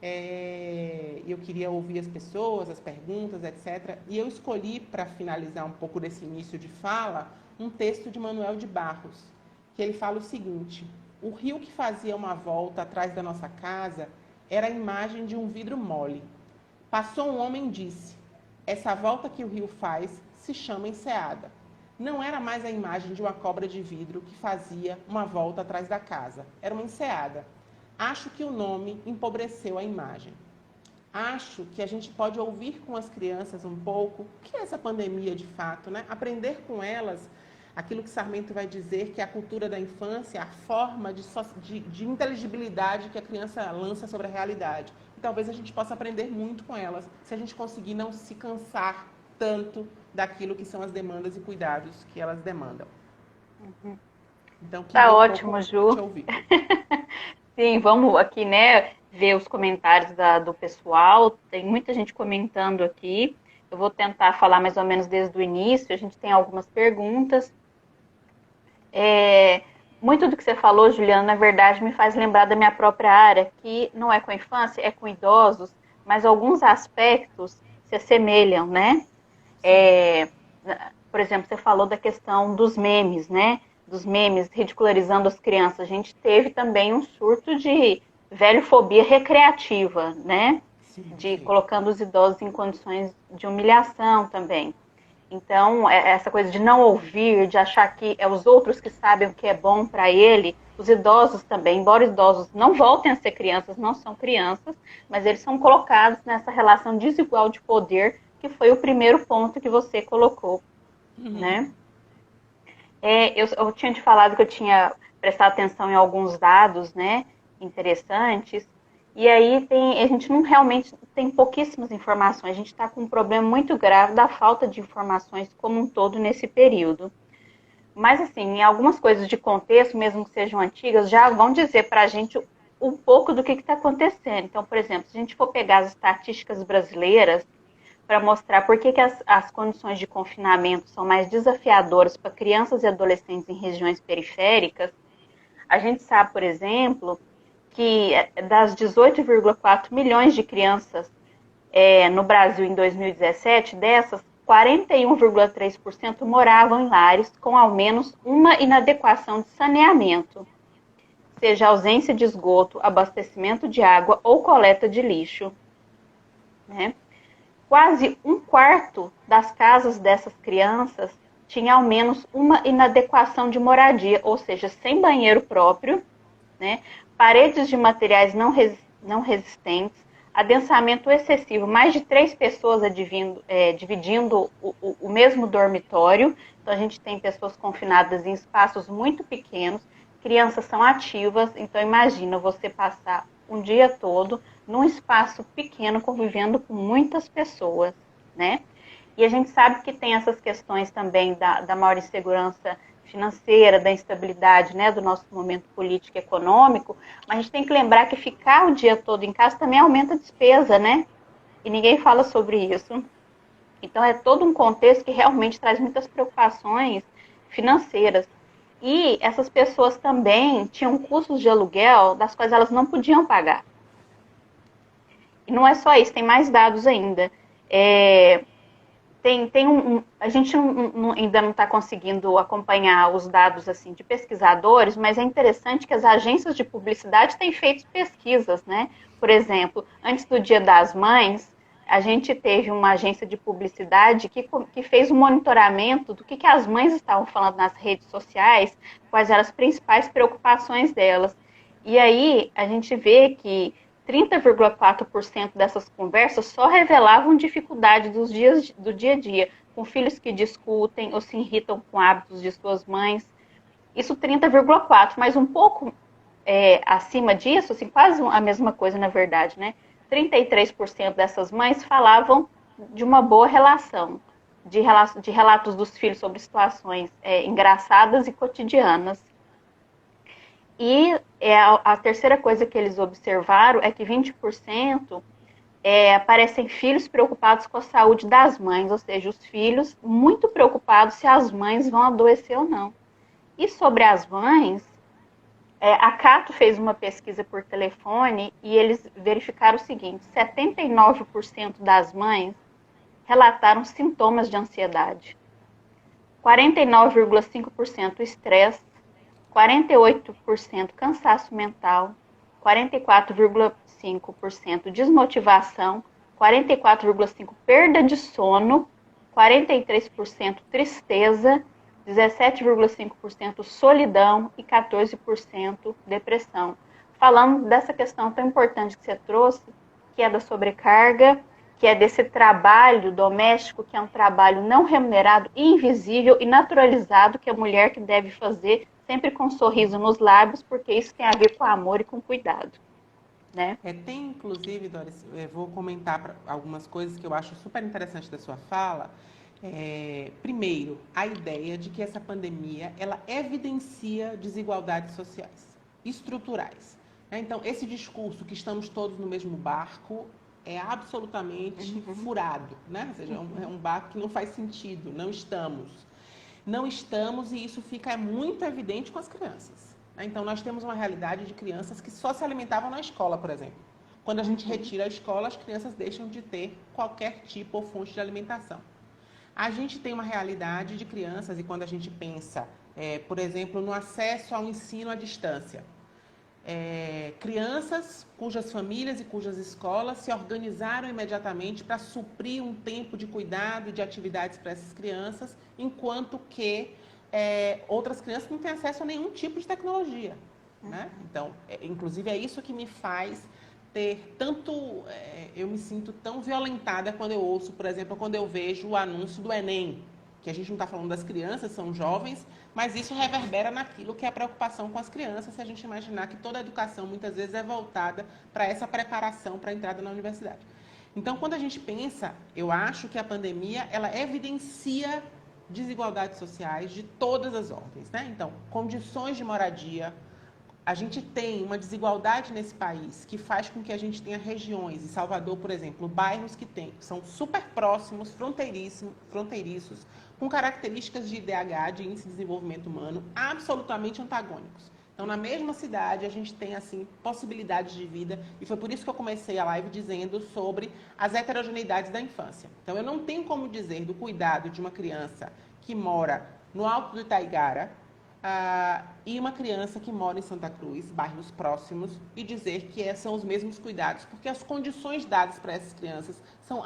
e eu queria ouvir as pessoas, as perguntas, etc. E eu escolhi, para finalizar um pouco desse início de fala, um texto de Manuel de Barros, que ele fala o seguinte: o rio que fazia uma volta atrás da nossa casa era a imagem de um vidro mole. Passou um homem e disse: essa volta que o rio faz se chama enseada. Não era mais a imagem de uma cobra de vidro que fazia uma volta atrás da casa. Era uma enseada. Acho que o nome empobreceu a imagem. Acho que a gente pode ouvir com as crianças um pouco o que é essa pandemia de fato, né? Aprender com elas aquilo que Sarmento vai dizer que é a cultura da infância, a forma de inteligibilidade que a criança lança sobre a realidade. E talvez a gente possa aprender muito com elas, se a gente conseguir não se cansar tanto daquilo que são as demandas e cuidados que elas demandam. Uhum. Então, tá ótimo, Ju. Te ouvir. Sim, vamos aqui, né, ver os comentários do pessoal. Tem muita gente comentando aqui. Eu vou tentar falar mais ou menos desde o início. A gente tem algumas perguntas. Muito do que você falou, Juliana, na verdade, me faz lembrar da minha própria área, que não é com a infância, é com idosos, mas alguns aspectos se assemelham, né? Por exemplo, você falou da questão dos memes, né? Dos memes ridicularizando as crianças. A gente teve também um surto de velhofobia recreativa, né? Sim. Colocando os idosos em condições de humilhação também. Então, essa coisa de não ouvir, de achar que é os outros que sabem o que é bom para ele, os idosos também, embora os idosos não voltem a ser crianças, não são crianças, mas eles são colocados nessa relação desigual de poder, que foi o primeiro ponto que você colocou, né? Eu tinha te falado que eu tinha prestado atenção em alguns dados, né, interessantes, e aí a gente não realmente tem pouquíssimas informações, a gente está com um problema muito grave da falta de informações como um todo nesse período. Mas, assim, em algumas coisas de contexto, mesmo que sejam antigas, já vão dizer para a gente um pouco do que está acontecendo. Então, por exemplo, se a gente for pegar as estatísticas brasileiras para mostrar por que as condições de confinamento são mais desafiadoras para crianças e adolescentes em regiões periféricas, a gente sabe, por exemplo, que das 18,4 milhões de crianças no Brasil em 2017, dessas, 41,3% moravam em lares com ao menos uma inadequação de saneamento, seja ausência de esgoto, abastecimento de água ou coleta de lixo, né? Quase um quarto das casas dessas crianças tinha ao menos uma inadequação de moradia, ou seja, sem banheiro próprio, né? Paredes de materiais não resistentes, adensamento excessivo, mais de 3 pessoas dividindo o mesmo dormitório. Então, a gente tem pessoas confinadas em espaços muito pequenos, crianças são ativas, então imagina você passar um dia todo num espaço pequeno, convivendo com muitas pessoas, né? E a gente sabe que tem essas questões também da maior insegurança financeira, da instabilidade, né, do nosso momento político e econômico, mas a gente tem que lembrar que ficar o dia todo em casa também aumenta a despesa, né? E ninguém fala sobre isso. Então, é todo um contexto que realmente traz muitas preocupações financeiras. E essas pessoas também tinham custos de aluguel das quais elas não podiam pagar. E não é só isso, tem mais dados ainda. a gente ainda não está conseguindo acompanhar os dados assim de pesquisadores, mas é interessante que as agências de publicidade têm feito pesquisas, né? Por exemplo, antes do Dia das Mães, a gente teve uma agência de publicidade que fez um monitoramento do que as mães estavam falando nas redes sociais, quais eram as principais preocupações delas. E aí a gente vê que 30,4% dessas conversas só revelavam dificuldade do dia a dia, com filhos que discutem ou se irritam com hábitos de suas mães. Isso 30,4%, mas um pouco acima disso, assim, quase a mesma coisa na verdade, né? 33% dessas mães falavam de uma boa relação, de relatos dos filhos sobre situações engraçadas e cotidianas. E a terceira coisa que eles observaram é que 20% aparecem filhos preocupados com a saúde das mães, ou seja, os filhos muito preocupados se as mães vão adoecer ou não. E sobre as mães, a Cato fez uma pesquisa por telefone e eles verificaram o seguinte: 79% das mães relataram sintomas de ansiedade, 49,5% estresse, 48% cansaço mental, 44,5% desmotivação, 44,5% perda de sono, 43% tristeza, 17,5% solidão e 14% depressão. Falando dessa questão tão importante que você trouxe, que é da sobrecarga, que é desse trabalho doméstico, que é um trabalho não remunerado, invisível e naturalizado, que a mulher que deve fazer sempre com um sorriso nos lábios, porque isso tem a ver com amor e com cuidado, né? Tem, inclusive, Doris, vou comentar algumas coisas que eu acho super interessante da sua fala. Primeiro, a ideia de que essa pandemia, ela evidencia desigualdades sociais, estruturais. Então, esse discurso que estamos todos no mesmo barco é absolutamente furado, né? Ou seja, é um barco que não faz sentido, não estamos. Não estamos, e isso fica muito evidente com as crianças. Então, nós temos uma realidade de crianças que só se alimentavam na escola, por exemplo. Quando a gente retira a escola, as crianças deixam de ter qualquer tipo ou fonte de alimentação. A gente tem uma realidade de crianças, e quando a gente pensa, por exemplo, no acesso ao ensino à distância, crianças cujas famílias e cujas escolas se organizaram imediatamente para suprir um tempo de cuidado e de atividades para essas crianças, enquanto que outras crianças não têm acesso a nenhum tipo de tecnologia, né? Então, inclusive é isso que me faz ter tanto... eu me sinto tão violentada quando eu ouço, por exemplo, quando eu vejo o anúncio do Enem, que a gente não está falando das crianças, são jovens, mas isso reverbera naquilo que é a preocupação com as crianças, se a gente imaginar que toda a educação muitas vezes é voltada para essa preparação para a entrada na universidade. Então, quando a gente pensa, eu acho que a pandemia, ela evidencia desigualdades sociais de todas as ordens, né? Então, condições de moradia. A gente tem uma desigualdade nesse país que faz com que a gente tenha regiões, em Salvador, por exemplo, bairros que são super próximos, fronteiriços, com características de IDH, de Índice de Desenvolvimento Humano, absolutamente antagônicos. Então, na mesma cidade, a gente tem, assim, possibilidades de vida, e foi por isso que eu comecei a live dizendo sobre as heterogeneidades da infância. Então, eu não tenho como dizer do cuidado de uma criança que mora no Alto do Itaigara, e uma criança que mora em Santa Cruz, bairros próximos, e dizer que são os mesmos cuidados, porque as condições dadas para essas crianças são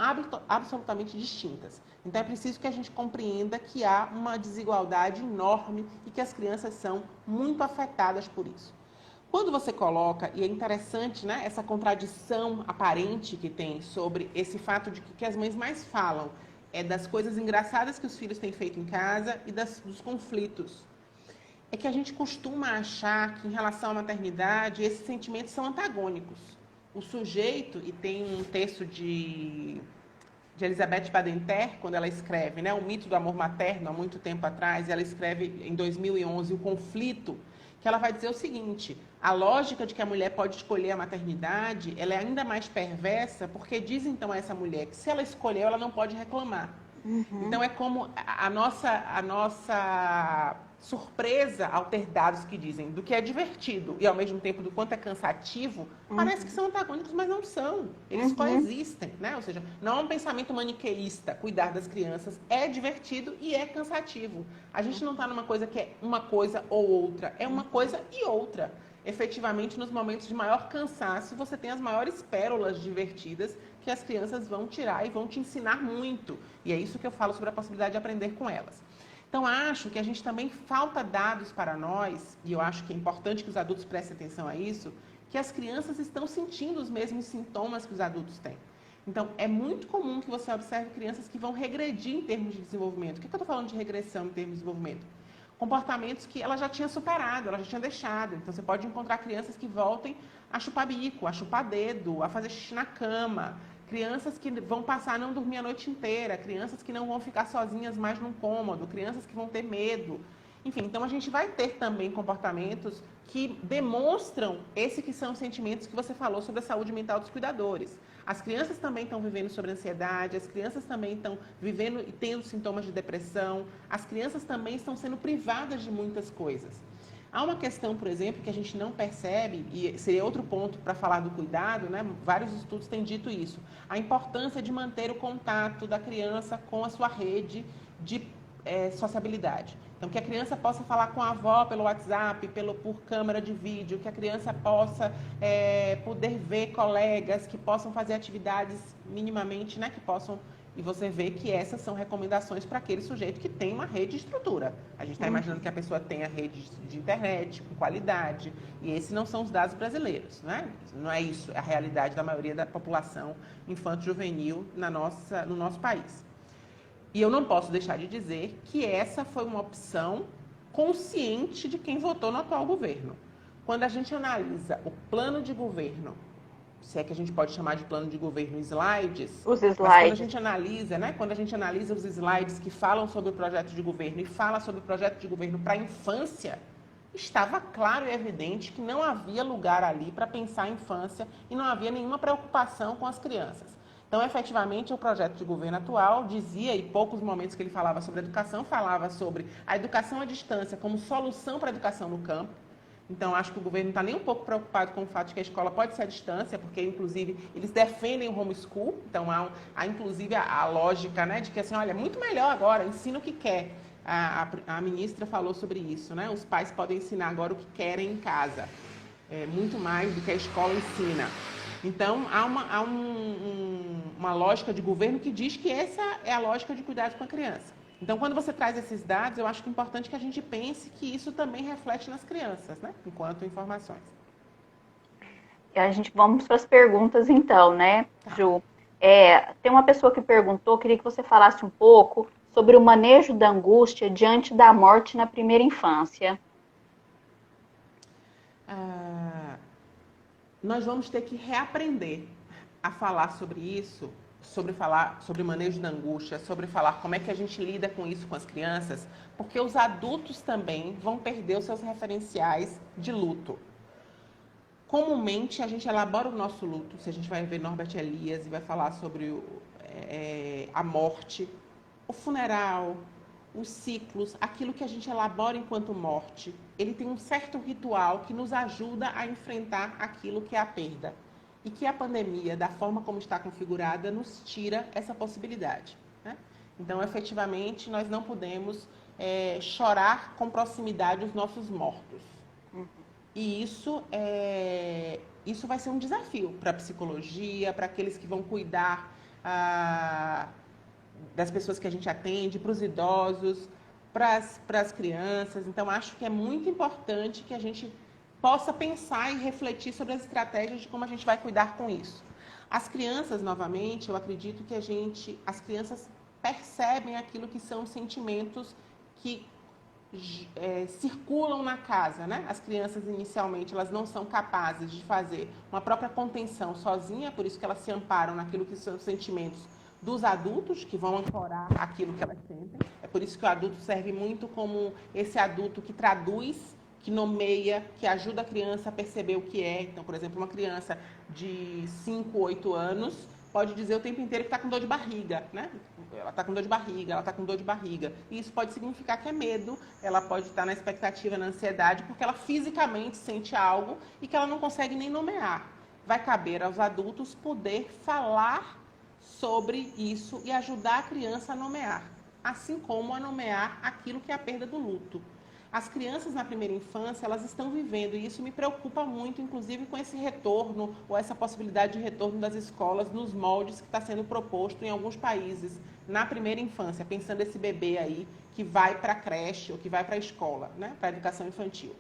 absolutamente distintas. Então, é preciso que a gente compreenda que há uma desigualdade enorme e que as crianças são muito afetadas por isso. Quando você coloca, e é interessante, né, essa contradição aparente que tem sobre esse fato de que as mães mais falam das coisas engraçadas que os filhos têm feito em casa e dos conflitos. É que a gente costuma achar que, em relação à maternidade, esses sentimentos são antagônicos. O sujeito, e tem um texto de Elizabeth Badinter, quando ela escreve, né, O Mito do Amor Materno, há muito tempo atrás, ela escreve em 2011 O Conflito, que ela vai dizer o seguinte: a lógica de que a mulher pode escolher a maternidade, ela é ainda mais perversa, porque diz então a essa mulher que se ela escolheu, ela não pode reclamar. Então, é como a nossa surpresa ao ter dados que dizem do que é divertido e ao mesmo tempo do quanto é cansativo, parece que são antagônicos, mas não são. Eles coexistem, né? Ou seja, não é um pensamento maniqueísta. Cuidar das crianças é divertido e é cansativo. A gente não está numa coisa que é uma coisa ou outra, é uma coisa e outra. Efetivamente, nos momentos de maior cansaço, você tem as maiores pérolas divertidas que as crianças vão tirar e vão te ensinar muito. E é isso que eu falo sobre a possibilidade de aprender com elas. Então, acho que a gente também falta dados para nós, e eu acho que é importante que os adultos prestem atenção a isso, que as crianças estão sentindo os mesmos sintomas que os adultos têm. Então, é muito comum que você observe crianças que vão regredir em termos de desenvolvimento. O que eu estou falando de regressão em termos de desenvolvimento? Comportamentos que ela já tinha superado, ela já tinha deixado. Então, você pode encontrar crianças que voltem a chupar bico, a chupar dedo, a fazer xixi na cama. Crianças que vão passar a não dormir a noite inteira. Crianças que não vão ficar sozinhas mais num cômodo. Crianças que vão ter medo. Enfim, então a gente vai ter também comportamentos que demonstram esses que são os sentimentos que você falou sobre a saúde mental dos cuidadores. As crianças também estão vivendo sobre ansiedade, as crianças também estão vivendo e tendo sintomas de depressão, as crianças também estão sendo privadas de muitas coisas. Há uma questão, por exemplo, que a gente não percebe, e seria outro ponto para falar do cuidado, né? Vários estudos têm dito isso, a importância de manter o contato da criança com a sua rede de sociabilidade. Então, que a criança possa falar com a avó pelo WhatsApp, por câmera de vídeo, que a criança possa poder ver colegas, que possam fazer atividades minimamente, né, que possam... E você vê que essas são recomendações para aquele sujeito que tem uma rede de estrutura. A gente está imaginando que a pessoa tenha rede de internet com qualidade, e esses não são os dados brasileiros, né? Não é isso, é a realidade da maioria da população infanto-juvenil no nosso país. E eu não posso deixar de dizer que essa foi uma opção consciente de quem votou no atual governo. Quando a gente analisa o plano de governo, se é que a gente pode chamar de plano de governo slides, os slides. Mas quando a gente analisa, né, quando a gente analisa os slides que falam sobre o projeto de governo e fala sobre o projeto de governo para a infância, estava claro e evidente que não havia lugar ali para pensar a infância e não havia nenhuma preocupação com as crianças. Então, efetivamente, o projeto de governo atual dizia, e poucos momentos que ele falava sobre educação, falava sobre a educação à distância como solução para a educação no campo. Então, acho que o governo não está nem um pouco preocupado com o fato de que a escola pode ser à distância, porque, inclusive, eles defendem o homeschool. Então, há inclusive, a lógica, né, de que, assim, olha, é muito melhor agora, ensina o que quer. A ministra falou sobre isso, né? Os pais podem ensinar agora o que querem em casa, muito mais do que a escola ensina. Então, há uma lógica de governo que diz que essa é a lógica de cuidado com a criança. Então, quando você traz esses dados, eu acho que é importante que a gente pense que isso também reflete nas crianças, né? Enquanto informações. Vamos para as perguntas, então, né, Tá. Ju? Tem uma pessoa que perguntou, queria que você falasse um pouco sobre o manejo da angústia diante da morte na primeira infância. Nós vamos ter que reaprender a falar sobre isso, sobre manejo da angústia, sobre falar como é que a gente lida com isso com as crianças, porque os adultos também vão perder os seus referenciais de luto. Comumente, a gente elabora o nosso luto, se a gente vai ver Norbert Elias e vai falar sobre a morte, o funeral, os ciclos, aquilo que a gente elabora enquanto morte, ele tem um certo ritual que nos ajuda a enfrentar aquilo que é a perda. E que a pandemia, da forma como está configurada, nos tira essa possibilidade, né? Então, efetivamente, nós não podemos chorar com proximidade os nossos mortos. E isso vai ser um desafio para a psicologia, para aqueles que vão cuidar das pessoas que a gente atende, para os idosos, para as crianças. Então, acho que é muito importante que a gente possa pensar e refletir sobre as estratégias de como a gente vai cuidar com isso. As crianças, novamente, eu acredito que as crianças percebem aquilo que são os sentimentos que circulam na casa, né? As crianças, inicialmente, elas não são capazes de fazer uma própria contenção sozinha, por isso que elas se amparam naquilo que são os sentimentos dos adultos, que vão ancorar aquilo que elas sentem. É por isso que o adulto serve muito como esse adulto que traduz, que nomeia, que ajuda a criança a perceber o que é. Então, por exemplo, uma criança de 5, 8 anos pode dizer o tempo inteiro que está com dor de barriga, né? Ela está com dor de barriga, ela está com dor de barriga. E isso pode significar que é medo, ela pode estar na expectativa, na ansiedade, porque ela fisicamente sente algo e que ela não consegue nem nomear. Vai caber aos adultos poder falar sobre isso e ajudar a criança a nomear, assim como a nomear aquilo que é a perda do luto. As crianças na primeira infância, elas estão vivendo, e isso me preocupa muito, inclusive com esse retorno, ou essa possibilidade de retorno das escolas nos moldes que está sendo proposto em alguns países, na primeira infância, pensando esse bebê aí que vai para a creche ou que vai para a escola, né, para a educação infantil.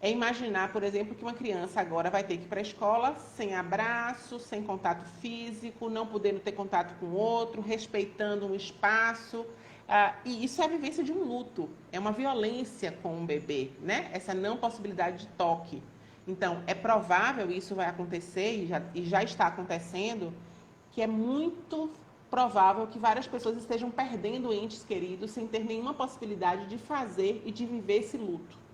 É imaginar, por exemplo, que uma criança agora vai ter que ir para a escola sem abraço, sem contato físico, não podendo ter contato com o outro, respeitando um espaço. E isso é a vivência de um luto, é uma violência com um bebê, né? Essa não possibilidade de toque. Então, é provável, isso vai acontecer, e já está acontecendo, que é muito provável que várias pessoas estejam perdendo entes queridos sem ter nenhuma possibilidade de fazer e de viver esse luto.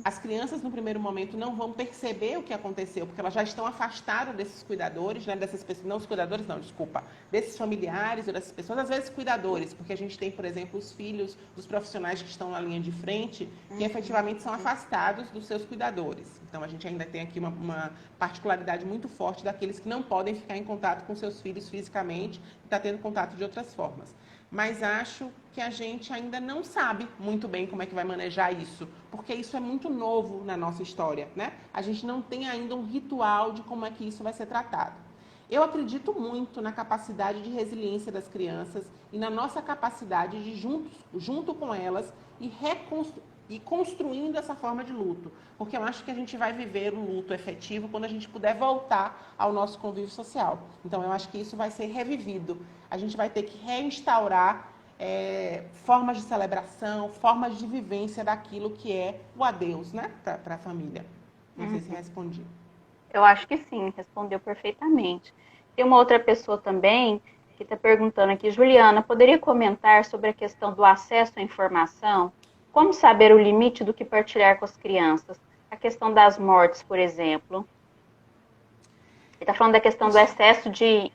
As crianças, no primeiro momento, não vão perceber o que aconteceu, porque elas já estão afastadas desses cuidadores, né, dessas pessoas, não os cuidadores, não, desculpa, desses familiares ou dessas pessoas, às vezes cuidadores, porque a gente tem, por exemplo, os filhos dos profissionais que estão na linha de frente, que efetivamente são afastados dos seus cuidadores. Então, a gente ainda tem aqui uma particularidade muito forte daqueles que não podem ficar em contato com seus filhos fisicamente e está tendo contato de outras formas. Mas acho que a gente ainda não sabe muito bem como é que vai manejar isso, porque isso é muito novo na nossa história, né? A gente não tem ainda um ritual de como é que isso vai ser tratado. Eu acredito muito na capacidade de resiliência das crianças e na nossa capacidade de, junto com elas, e construindo essa forma de luto. Porque eu acho que a gente vai viver o luto efetivo quando a gente puder voltar ao nosso convívio social. Então, eu acho que isso vai ser revivido. A gente vai ter que reinstaurar formas de celebração, formas de vivência daquilo que é o adeus, né, para a família. Não sei se respondi. Eu acho que sim, respondeu perfeitamente. Tem uma outra pessoa também que está perguntando aqui, Juliana, poderia comentar sobre a questão do acesso à informação? Como saber o limite do que partilhar com as crianças? A questão das mortes, por exemplo. Ele está falando da questão do excesso de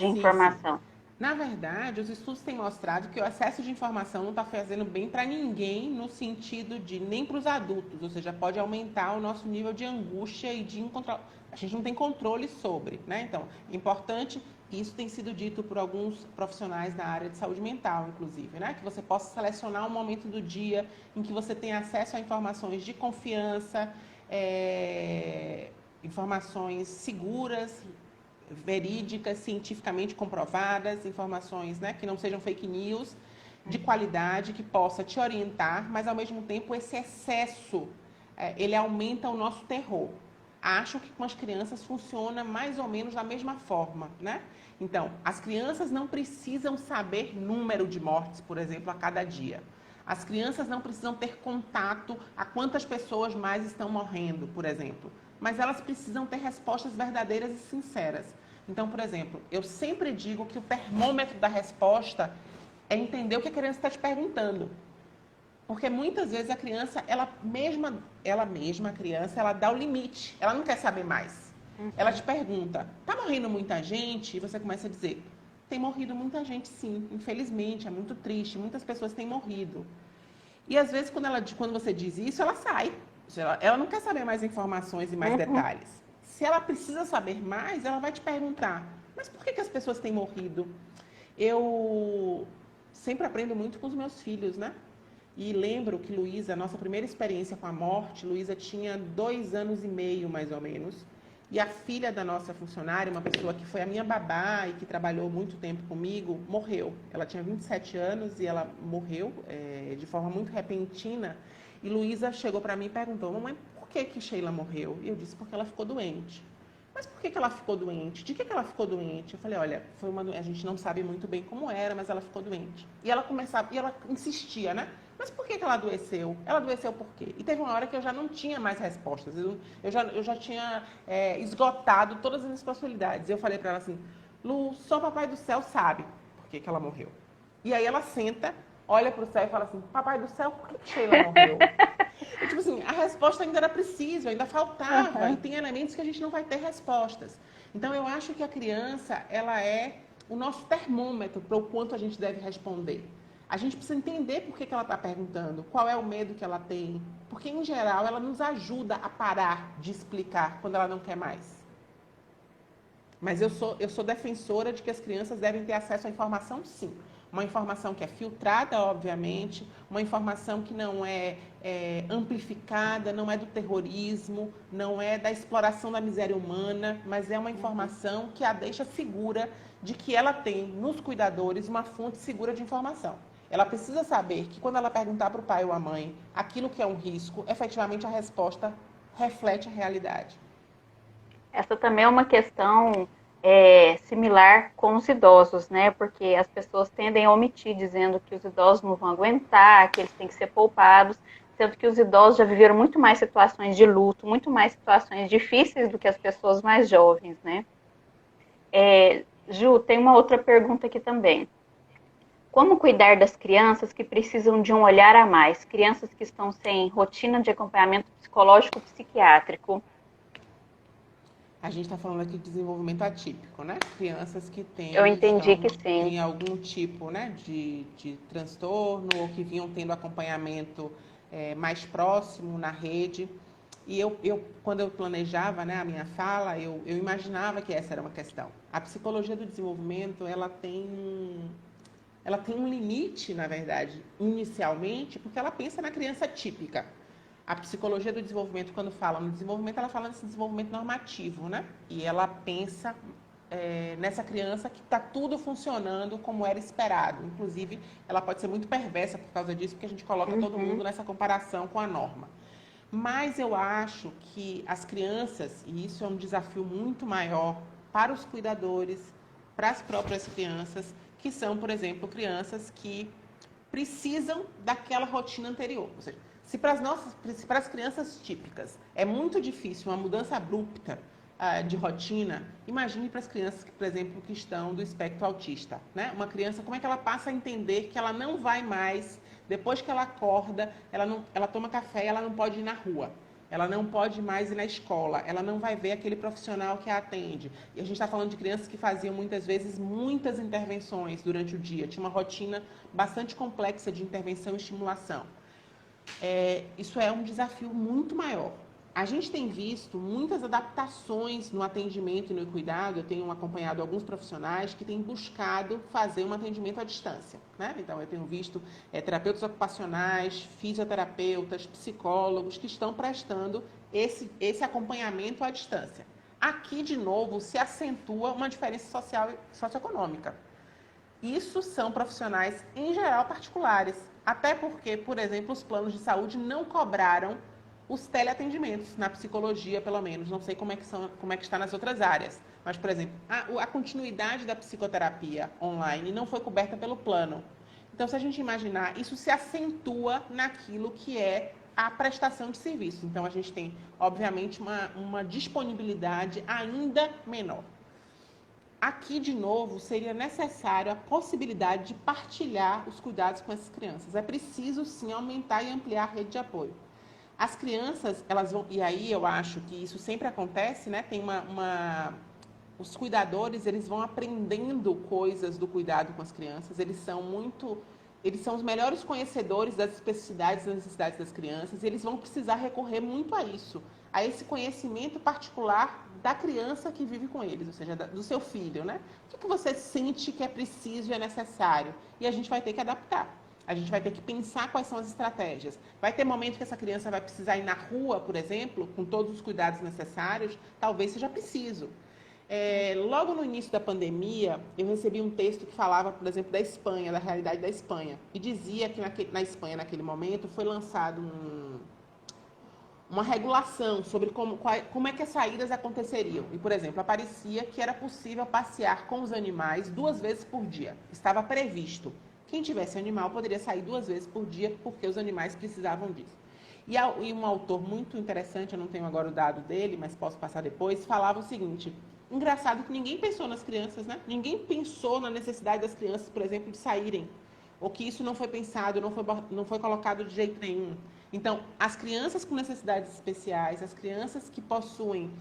informação. Sim. Na verdade, os estudos têm mostrado que o excesso de informação não está fazendo bem para ninguém, no sentido de nem para os adultos, ou seja, pode aumentar o nosso nível de angústia e de a gente não tem controle sobre, né? Então, é importante, e isso tem sido dito por alguns profissionais na área de saúde mental, inclusive, né? Que você possa selecionar um momento do dia em que você tenha acesso a informações de confiança, informações seguras, verídicas, cientificamente comprovadas, informações, né, que não sejam fake news, de qualidade, que possa te orientar, mas ao mesmo tempo esse excesso, ele aumenta o nosso terror. Acho que com as crianças funciona mais ou menos da mesma forma, né? Então, as crianças não precisam saber número de mortes, por exemplo, a cada dia. As crianças não precisam ter contato a quantas pessoas mais estão morrendo, por exemplo. Mas elas precisam ter respostas verdadeiras e sinceras. Então, por exemplo, eu sempre digo que o termômetro da resposta é entender o que a criança está te perguntando. Porque muitas vezes a criança, ela mesma, a criança, ela dá o limite. Ela não quer saber mais. Ela te pergunta, tá morrendo muita gente? E você começa a dizer, tem morrido muita gente, sim. Infelizmente, é muito triste. Muitas pessoas têm morrido. E às vezes, quando você diz isso, ela sai. Ela não quer saber mais informações e mais detalhes. Se ela precisa saber mais, ela vai te perguntar, mas por que as pessoas têm morrido? Eu sempre aprendo muito com os meus filhos, né? E lembro que Luísa, a nossa primeira experiência com a morte, Luísa tinha 2 anos e meio, mais ou menos. E a filha da nossa funcionária, uma pessoa que foi a minha babá e que trabalhou muito tempo comigo, morreu. Ela tinha 27 anos e ela morreu de forma muito repentina. E Luísa chegou para mim e perguntou, mamãe, por que Sheila morreu? E eu disse, porque ela ficou doente. Mas por que ela ficou doente? De que ela ficou doente? Eu falei, olha, a gente não sabe muito bem como era, mas ela ficou doente. E ela insistia, né? Mas por que ela adoeceu? Ela adoeceu por quê? E teve uma hora que eu já não tinha mais respostas. Eu já tinha esgotado todas as possibilidades. Eu falei para ela assim, Lu, só o Papai do Céu sabe por que ela morreu. E aí ela senta, olha para o céu e fala assim, Papai do Céu, por que Sheila morreu? E, tipo assim, a resposta ainda era precisa, ainda faltava. E tem elementos que a gente não vai ter respostas. Então, eu acho que a criança, ela é o nosso termômetro para o quanto a gente deve responder. A gente precisa entender por que ela está perguntando, qual é o medo que ela tem, porque, em geral, ela nos ajuda a parar de explicar quando ela não quer mais. Mas eu sou defensora de que as crianças devem ter acesso à informação, sim. Uma informação que é filtrada, obviamente, uma informação que não é amplificada, não é do terrorismo, não é da exploração da miséria humana, mas é uma informação que a deixa segura de que ela tem nos cuidadores uma fonte segura de informação. Ela precisa saber que quando ela perguntar para o pai ou a mãe aquilo que é um risco, efetivamente a resposta reflete a realidade. Essa também é uma questão similar com os idosos, né? Porque as pessoas tendem a omitir, dizendo que os idosos não vão aguentar, que eles têm que ser poupados, sendo que os idosos já viveram muito mais situações de luto, muito mais situações difíceis do que as pessoas mais jovens, né? Ju, tem uma outra pergunta aqui também. Como cuidar das crianças que precisam de um olhar a mais? Crianças que estão sem rotina de acompanhamento psicológico psiquiátrico. A gente está falando aqui de desenvolvimento atípico, né? Crianças que Eu entendi que têm sim. algum tipo, né, de transtorno ou que vinham tendo acompanhamento mais próximo na rede. E quando eu planejava, né, a minha fala, eu imaginava que essa era uma questão. A psicologia do desenvolvimento, ela tem um limite, na verdade, inicialmente, porque ela pensa na criança típica. A psicologia do desenvolvimento, quando fala no desenvolvimento, ela fala nesse desenvolvimento normativo, né? E ela pensa nessa criança que está tudo funcionando como era esperado. Inclusive, ela pode ser muito perversa por causa disso, porque a gente coloca todo mundo nessa comparação com a norma. Mas eu acho que as crianças, e isso é um desafio muito maior para os cuidadores, para as próprias crianças, que são, por exemplo, crianças que precisam daquela rotina anterior. Ou seja, se para as crianças típicas é muito difícil uma mudança abrupta de rotina, imagine para as crianças, por exemplo, que estão do espectro autista, né? Uma criança, como é que ela passa a entender que ela não vai mais, depois que ela acorda, ela toma café e ela não pode ir na rua. Ela não pode mais ir na escola, ela não vai ver aquele profissional que a atende. E a gente está falando de crianças que faziam muitas vezes muitas intervenções durante o dia, tinha uma rotina bastante complexa de intervenção e estimulação. Isso é um desafio muito maior. A gente tem visto muitas adaptações no atendimento e no cuidado. Eu tenho acompanhado alguns profissionais que têm buscado fazer um atendimento à distância, né? Então, eu tenho visto terapeutas ocupacionais, fisioterapeutas, psicólogos que estão prestando esse acompanhamento à distância. Aqui, de novo, se acentua uma diferença social e socioeconômica. Isso são profissionais, em geral, particulares. Até porque, por exemplo, os planos de saúde não cobraram os teleatendimentos, na psicologia, pelo menos. Não sei como é que está nas outras áreas. Mas, por exemplo, a continuidade da psicoterapia online não foi coberta pelo plano. Então, se a gente imaginar, isso se acentua naquilo que é a prestação de serviço. Então, a gente tem, obviamente, uma disponibilidade ainda menor. Aqui, de novo, seria necessário a possibilidade de partilhar os cuidados com essas crianças. É preciso, sim, aumentar e ampliar a rede de apoio. As crianças, elas vão... E aí eu acho que isso sempre acontece, né? Tem os cuidadores, eles vão aprendendo coisas do cuidado com as crianças. Eles são os melhores conhecedores das especificidades e das necessidades das crianças. E eles vão precisar recorrer muito a isso, a esse conhecimento particular da criança que vive com eles, ou seja, do seu filho, né? O que você sente que é preciso e é necessário? E a gente vai ter que adaptar. A gente vai ter que pensar quais são as estratégias. Vai ter momento que essa criança vai precisar ir na rua, por exemplo, com todos os cuidados necessários, talvez seja preciso. Logo no início da pandemia, eu recebi um texto que falava, por exemplo, da Espanha, da realidade da Espanha, e dizia que na Espanha, naquele momento, foi lançado uma regulação sobre como é que as saídas aconteceriam. E, por exemplo, aparecia que era possível passear com os animais 2 vezes por dia. Estava previsto. Quem tivesse animal poderia sair 2 vezes por dia, porque os animais precisavam disso. E um autor muito interessante, eu não tenho agora o dado dele, mas posso passar depois, falava o seguinte: engraçado que ninguém pensou nas crianças, né? Ninguém pensou na necessidade das crianças, por exemplo, de saírem. Ou que isso não foi pensado, não foi colocado de jeito nenhum. Então, as crianças com necessidades especiais, as crianças que possuem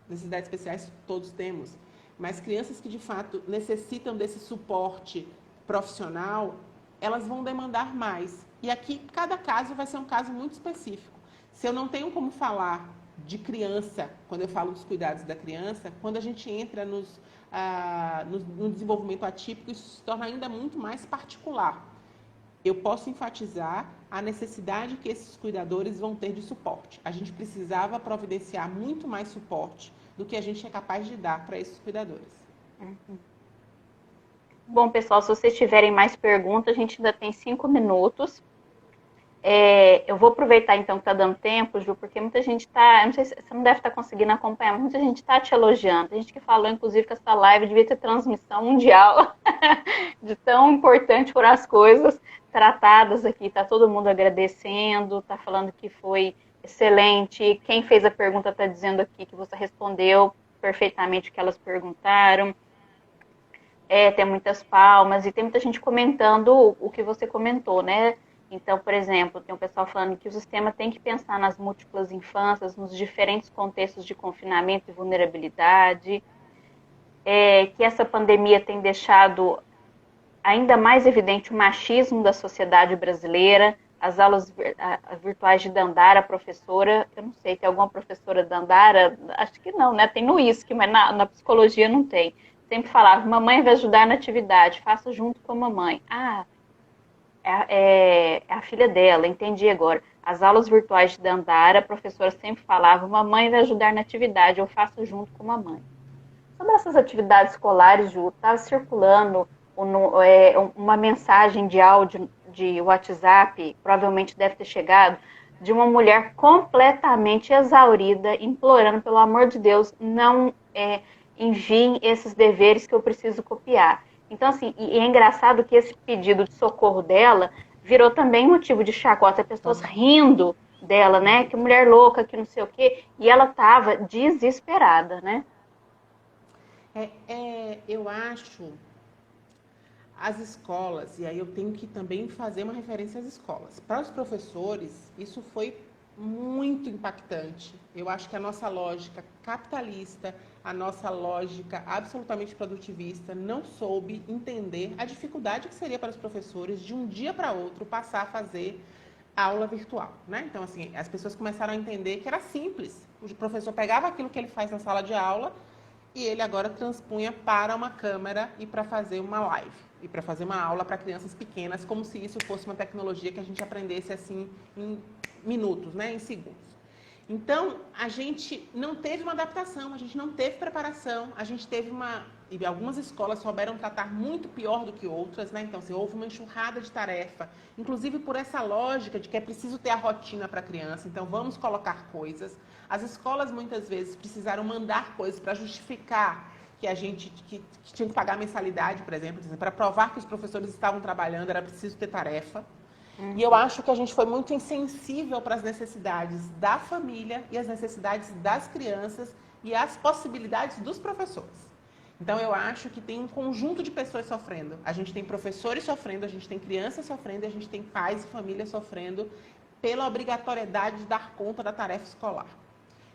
Necessidades especiais todos temos, mas crianças que de fato necessitam desse suporte profissional, elas vão demandar mais. E aqui, cada caso vai ser um caso muito específico. Se eu não tenho como falar de criança, quando eu falo dos cuidados da criança, quando a gente entra no desenvolvimento atípico, isso se torna ainda muito mais particular. Eu posso enfatizar a necessidade que esses cuidadores vão ter de suporte. A gente precisava providenciar muito mais suporte do que a gente é capaz de dar para esses cuidadores. Bom, pessoal, se vocês tiverem mais perguntas, a gente ainda tem 5 minutos. Eu vou aproveitar então que está dando tempo, Ju, porque muita gente está, não sei se você não deve estar conseguindo acompanhar, mas muita gente está te elogiando. Tem gente que falou, inclusive, que essa live devia ter transmissão mundial, de tão importante foram as coisas tratadas aqui. Está todo mundo agradecendo, está falando que foi excelente. Quem fez a pergunta está dizendo aqui que você respondeu perfeitamente o que elas perguntaram. Tem muitas palmas e tem muita gente comentando o que você comentou, né? Então, por exemplo, tem um pessoal falando que o sistema tem que pensar nas múltiplas infâncias, nos diferentes contextos de confinamento e vulnerabilidade, que essa pandemia tem deixado ainda mais evidente o machismo da sociedade brasileira, as aulas virtuais de Dandara, professora, eu não sei, tem alguma professora Dandara? Acho que não, né? Tem no ISC, mas na psicologia não tem. Sempre falava, mamãe vai ajudar na atividade, faça junto com a mamãe. É a filha dela, entendi agora. As aulas virtuais de Dandara, a professora sempre falava, mamãe vai ajudar na atividade, eu faço junto com a mamãe. Sobre essas atividades escolares, Ju, estava circulando uma mensagem de áudio de WhatsApp, provavelmente deve ter chegado, de uma mulher completamente exaurida, implorando, pelo amor de Deus, não enviem esses deveres que eu preciso copiar. Então, assim, e é engraçado que esse pedido de socorro dela virou também motivo de chacota, pessoas rindo dela, né? Que mulher louca, que não sei o quê. E ela estava desesperada, né? Eu acho as escolas, e aí eu tenho que também fazer uma referência às escolas. Para os professores, isso foi muito impactante. Eu acho que a nossa lógica capitalista, a nossa lógica absolutamente produtivista não soube entender a dificuldade que seria para os professores de um dia para outro passar a fazer aula virtual, né? Então, assim, as pessoas começaram a entender que era simples. O professor pegava aquilo que ele faz na sala de aula e ele agora transpunha para uma câmera e para fazer uma live. E para fazer uma aula para crianças pequenas, como se isso fosse uma tecnologia que a gente aprendesse assim em minutos, né? Em segundos. Então, a gente não teve uma adaptação, a gente não teve preparação, a gente teve e algumas escolas souberam tratar muito pior do que outras, né? Então, assim, houve uma enxurrada de tarefa, inclusive por essa lógica de que é preciso ter a rotina para a criança, então vamos colocar coisas. As escolas, muitas vezes, precisaram mandar coisas para justificar que a gente que tinha que pagar mensalidade, por exemplo, para provar que os professores estavam trabalhando, era preciso ter tarefa. E eu acho que a gente foi muito insensível para as necessidades da família e as necessidades das crianças e as possibilidades dos professores. Então, eu acho que tem um conjunto de pessoas sofrendo. A gente tem professores sofrendo, a gente tem crianças sofrendo, a gente tem pais e famílias sofrendo pela obrigatoriedade de dar conta da tarefa escolar.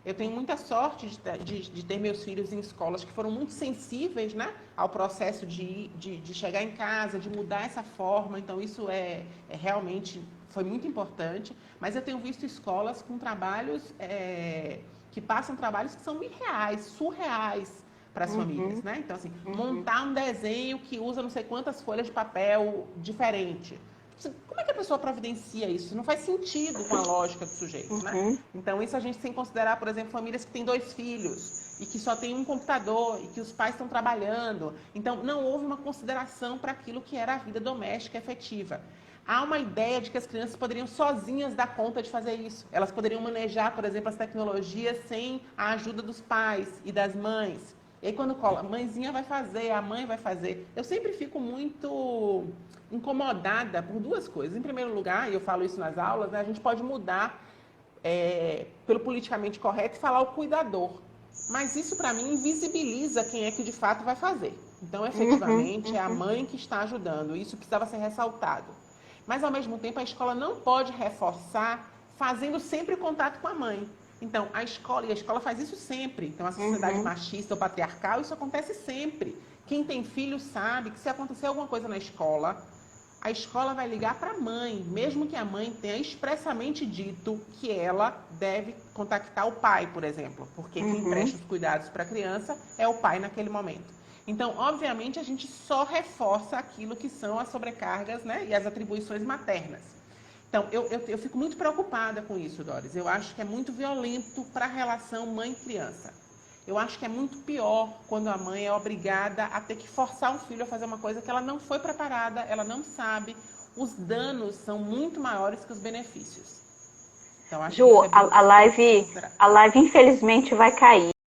Eu tenho muita sorte de ter meus filhos em escolas que foram muito sensíveis, né, ao processo de chegar em casa, de mudar essa forma. Então, isso realmente foi muito importante. Mas eu tenho visto escolas com trabalhos que passam trabalhos que são irreais, surreais para as famílias, né? Então, assim, montar um desenho que usa não sei quantas folhas de papel diferente. Como é que a pessoa providencia isso? Não faz sentido com a lógica do sujeito, né? Então, isso a gente tem que considerar, por exemplo, famílias que têm 2 filhos e que só tem um computador e que os pais estão trabalhando. Então, não houve uma consideração para aquilo que era a vida doméstica efetiva. Há uma ideia de que as crianças poderiam sozinhas dar conta de fazer isso. Elas poderiam manejar, por exemplo, as tecnologias sem a ajuda dos pais e das mães. E aí, quando cola, a mãezinha vai fazer, a mãe vai fazer. Eu sempre fico muito incomodada por 2 coisas. Em primeiro lugar, e eu falo isso nas aulas, né, a gente pode mudar pelo politicamente correto e falar o cuidador. Mas isso, para mim, invisibiliza quem é que de fato vai fazer. Então, efetivamente, é a mãe que está ajudando. Isso precisava ser ressaltado. Mas, ao mesmo tempo, a escola não pode reforçar fazendo sempre contato com a mãe. Então, a escola faz isso sempre. Então, a sociedade machista ou patriarcal, isso acontece sempre. Quem tem filho sabe que se acontecer alguma coisa na escola, a escola vai ligar para a mãe, mesmo que a mãe tenha expressamente dito que ela deve contactar o pai, por exemplo, porque quem presta os cuidados para a criança é o pai naquele momento. Então, obviamente, a gente só reforça aquilo que são as sobrecargas, né, e as atribuições maternas. Então, eu fico muito preocupada com isso, Doris. Eu acho que é muito violento para a relação mãe-criança. Eu acho que é muito pior quando a mãe é obrigada a ter que forçar um filho a fazer uma coisa que ela não foi preparada, ela não sabe. Os danos são muito maiores que os benefícios. Então, acho que Ju, isso é muito a live infelizmente vai cair.